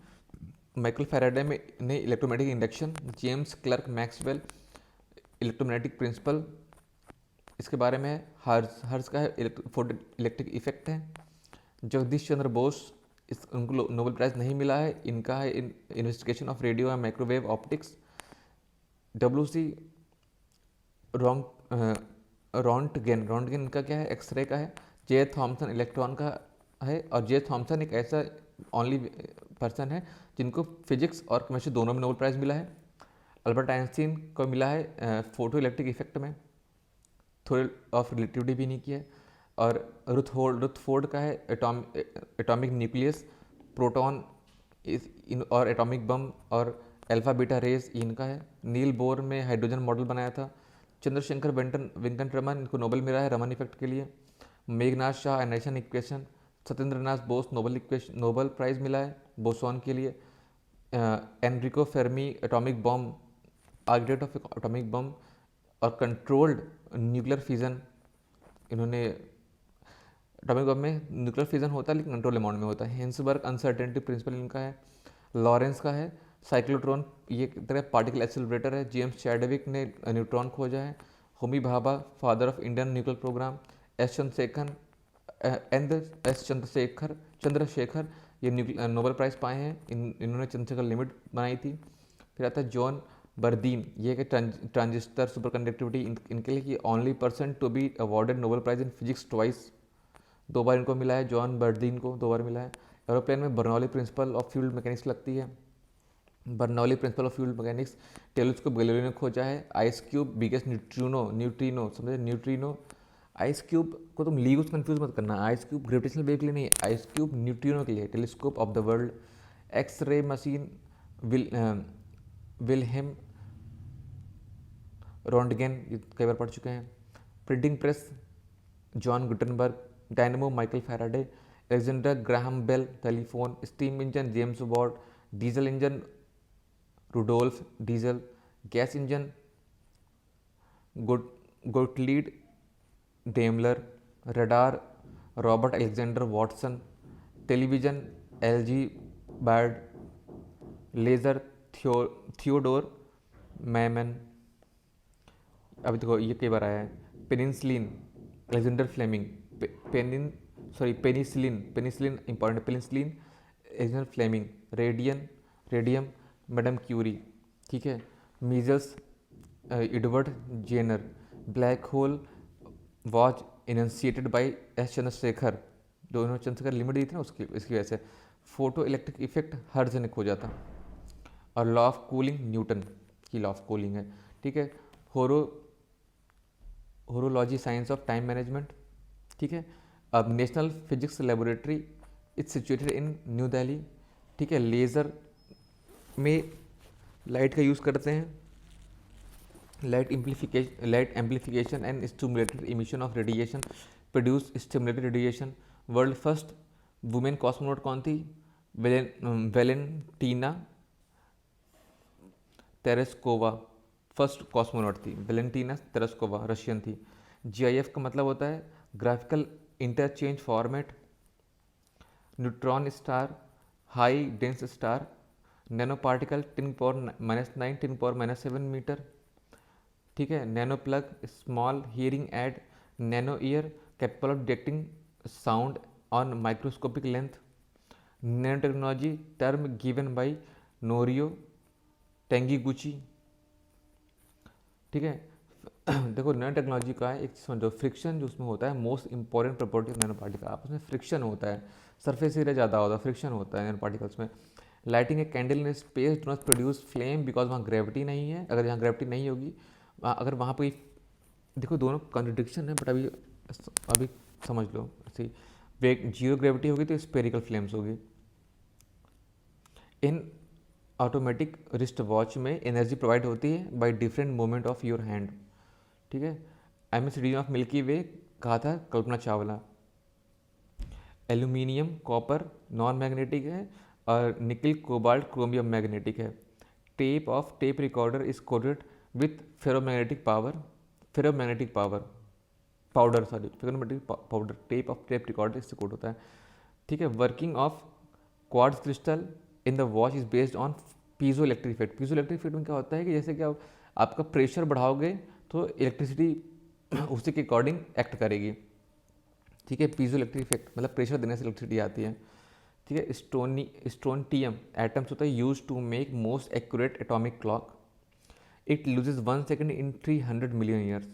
माइकल फैराडे में ने electromagnetic induction. James Clerk Maxwell electromagnetic principle, इसके बारे में हर्स का है फोटो इलेक्ट्रिक इफेक्ट है। जगदीश चंद्र बोस, उनको नोबेल प्राइज़ नहीं मिला है, इनका है investigation of radio and microwave optics. WC Roentgen इनका क्या है, एक्सरे का है। जे थॉमसन इलेक्ट्रॉन का है, और जे थॉमसन एक ऐसा ओनली पर्सन है जिनको फिजिक्स और केमिस्ट्री दोनों में नोबेल प्राइज़ मिला है। अल्बर्ट आइंस्टीन को मिला है फोटो इलेक्ट्रिक इफेक्ट में, थ्योरी ऑफ रिलेटिविटी भी नहीं किया है। और रुथफोर्ड का है एटॉमिक न्यूक्लियस, प्रोटॉन और एटॉमिक बम और अल्फा बीटा रेस, इनका है। नील बोर में हाइड्रोजन मॉडल बनाया था। चंद्रशेखर वेंकट रमन, इनको नोबेल मिला है रमन इफेक्ट के लिए। Meghnad Saha ionization equation. Satyendra Nath Bose Nobel prize मिला है बोसॉन के लिए। Enrico Fermi atomic bomb, architect of atomic bomb और कंट्रोल्ड न्यूक्लियर फिजन, इन्होंने एटॉमिक बम में न्यूक्लियर फिजन होता है लेकिन कंट्रोल अमाउंट में होता है। हिंसबर्ग अनसर्टेनिटी प्रिंसिपल इनका है। लॉरेंस का है साइक्लोट्रॉन, ये एक तरह पार्टिकल एक्सेलरेटर है। जेम्स चैडविक ने न्यूट्रॉन खोजा है। Homi Bhabha father of Indian nuclear programme. Chandrasekhar ये नोबेल प्राइज़ पाए हैं, इन्होंने चंद्रशेखर लिमिट बनाई थी। फिर आता है जॉन बर्दीन, ये है ट्रांजिस्टर सुपर कंडक्टिविटी, इनके लिए कि only person to be awarded Nobel prize in physics twice. 2 बार इनको मिला है, जॉन बर्डीन को 2 बार मिला है। एरोप्लेन में Bernoulli principle of fuel mechanics लगती है। Bernoulli principle of fuel mechanics telescope Galileo ने खोजा है। आइस क्यूब बिगेस्ट न्यूट्रिनो समझे, न्यूट्रिनो। आइस क्यूब को तुम लीगुस कंफ्यूज मत करना, आइस क्यूब ग्रेविटेशनल वेव के लिए नहीं, आइस क्यूब न्यूट्रिनो के लिए। Telescope of the world, X ray machine Wilhelm Roentgen, कई बार पढ़ चुके हैं। Printing press John Gutenberg. Dynamo Michael Faraday. Alexander Graham Bell. Telephone. Steam engine James Watt. Diesel engine Rudolf Diesel. Gas engine Gottlieb Daimler. Radar Robert Alexander Watson. Television LG Baird. Laser Theodore Maiman. अभी देखो ये कई बार आया है। Penicillin Alexander Fleming. Penicillin important, penicillin Alexander Fleming. Radium Madam Curie, ठीक है। Measles Edward Jenner. Black hole was initiated by S Chandrasekhar, दोनों चंद्रशेखर लिमिट दी थी ना इसकी वजह से। फोटो इलेक्ट्रिक इफेक्ट हर्ज ने खोजा था। और लॉ ऑफ कूलिंग न्यूटन की लॉ ऑफ कूलिंग है, ठीक है। Horology science of time management, ठीक है। अब national physics laboratory it's situated in new Delhi, ठीक है। लेज़र में लाइट का यूज़ करते हैं। Light amplification and stimulated emission of radiation produce stimulated radiation. World first women cosmonaut कौन थी? वेलेंटीना तेरेस्कोवा फर्स्ट कॉस्मोनॉट थी। वेलेंटीना तेरेस्कोवा रशियन थी। जीआईएफ का मतलब होता है graphical interchange format. Neutron star, high dense star, nano particle 10⁻⁹ 10⁻⁷ meter, ठीक है। Nano plug, small hearing aid, nano ear capable of detecting sound on microscopic length. Nano technology term given by Norio Taniguchi, ठीक है। देखो nano technology का एक समझो, friction जो उसमें होता है most important property of nano particle, आपस में फ्रिक्शन होता है, सरफेस एरिया ज़्यादा होता है, फ्रिक्शन होता है नैनो पार्टिकल्स में। Lighting a candle in space do not produce flame because वहाँ ग्रेविटी नहीं है। अगर यहाँ ग्रेविटी नहीं होगी, अगर वहाँ पर देखो दोनों कॉन्ट्रडिक्शन है, बट अभी समझ लो ऐसे, जीरो ग्रेविटी होगी तो स्पेरिकल फ्लेम्स होगी। इन ऑटोमेटिक रिस्ट वॉच में एनर्जी प्रोवाइड होती है by different movement of your hand, ठीक है। एमएस ऑफ मिल्की वे कहा था Kalpana Chawla. Aluminium copper non magnetic है और निकल कोबाल्ट क्रोमियम मैग्नेटिक है। Tape recorder is coated with ferromagnetic powder. Tape of tape recorder इससे कोट होता है, ठीक है। Working of quartz crystal in the watch is based on piezo electric effect. Piezo electric effect में क्या होता है कि जैसे कि आपका प्रेशर बढ़ाओगे तो इलेक्ट्रिसिटी उसी के अकॉर्डिंग एक्ट करेगी, ठीक है। पीजो इलेक्ट्रिक इफेक्ट मतलब प्रेशर देने से इलेक्ट्रिसिटी आती है, ठीक है। स्ट्रोनटियम एटम्स होता है use to make most accurate atomic clock. It loses 1 second in 300 million years.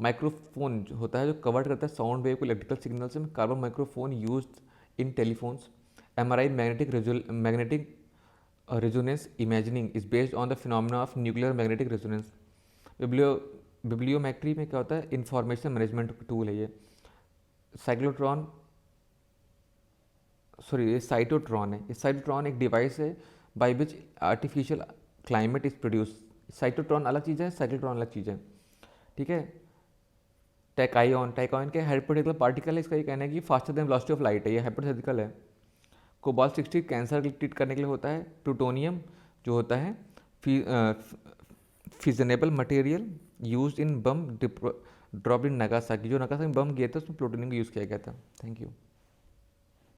Microphone जो होता है जो कवर करता है साउंड वेव को इलेक्ट्रिकल सिग्नल से, carbon microphone use in telephones. MRI magnetic resonance imagining is based on the phenomena of nuclear magnetic resonance. Bibliometry में क्या होता है? इंफॉर्मेशन मैनेजमेंट टूल है ये। साइटोट्रॉन है। साइटोट्रॉन एक डिवाइस है by which artificial climate is produce. Cytotron अलग चीज़ है, साइक्लोट्रॉन अलग चीज़ है, ठीक है। टैकाइऑन के हाइपोथेटिकल पार्टिकल है। इसका ये कहना है कि faster than velocity of light है, ये हाइपोथेटिकल है। कोबाल्ट 60 कैंसर ट्रीट करने के लिए होता है। प्लूटोनियम जो होता है फिजनेबल material used in bomb drop in Nagasaki. जो नागासाकी बम गया था उसमें प्लूटोनियम का यूज़ किया गया था। Thank you.